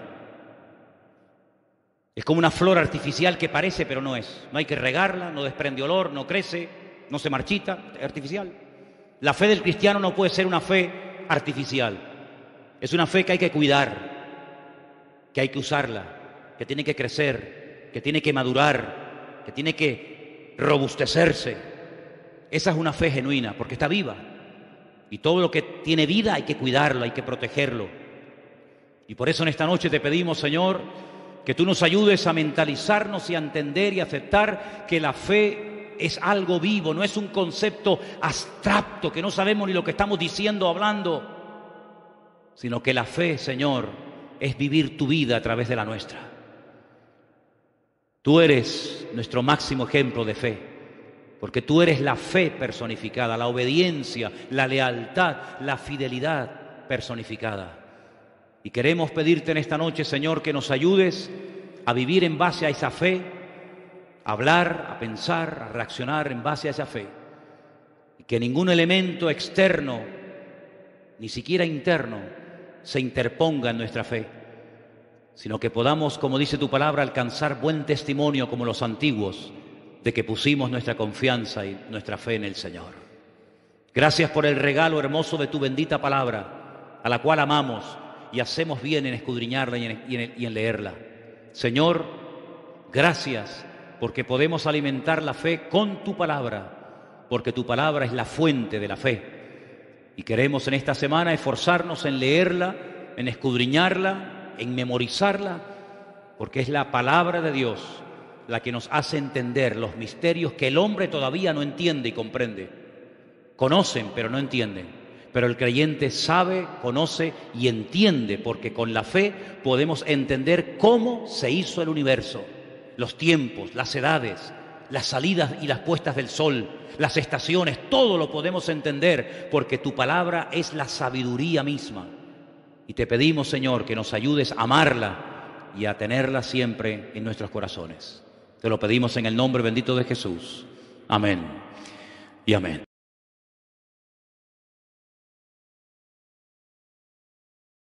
Es como una flor artificial que parece, pero no es. No hay que regarla, no desprende olor, no crece, no se marchita, es artificial. La fe del cristiano no puede ser una fe artificial. Es una fe que hay que cuidar, que hay que usarla, que tiene que crecer, que tiene que madurar, que tiene que robustecerse. Esa es una fe genuina, porque está viva. Y todo lo que tiene vida hay que cuidarlo, hay que protegerlo. Y por eso en esta noche te pedimos, Señor, que tú nos ayudes a mentalizarnos y a entender y aceptar que la fe es algo vivo, no es un concepto abstracto que no sabemos ni lo que estamos diciendo o hablando, sino que la fe, Señor, es vivir tu vida a través de la nuestra. Tú eres nuestro máximo ejemplo de fe, porque tú eres la fe personificada, la obediencia, la lealtad, la fidelidad personificada. Y queremos pedirte en esta noche, Señor, que nos ayudes a vivir en base a esa fe, a hablar, a pensar, a reaccionar en base a esa fe. Y que ningún elemento externo, ni siquiera interno, se interponga en nuestra fe, sino que podamos, como dice tu palabra, alcanzar buen testimonio como los antiguos, de que pusimos nuestra confianza y nuestra fe en el Señor. Gracias por el regalo hermoso de tu bendita palabra, a la cual amamos y hacemos bien en escudriñarla y en leerla. Señor, gracias porque podemos alimentar la fe con tu palabra, porque tu palabra es la fuente de la fe. Y queremos en esta semana esforzarnos en leerla, en escudriñarla, en memorizarla, porque es la palabra de Dios la que nos hace entender los misterios que el hombre todavía no entiende y comprende. Conocen, pero no entienden. Pero el creyente sabe, conoce y entiende, porque con la fe podemos entender cómo se hizo el universo, los tiempos, las edades, las salidas y las puestas del sol, las estaciones, todo lo podemos entender, porque tu palabra es la sabiduría misma. Y te pedimos, Señor, que nos ayudes a amarla y a tenerla siempre en nuestros corazones. Te lo pedimos en el nombre bendito de Jesús. Amén y amén.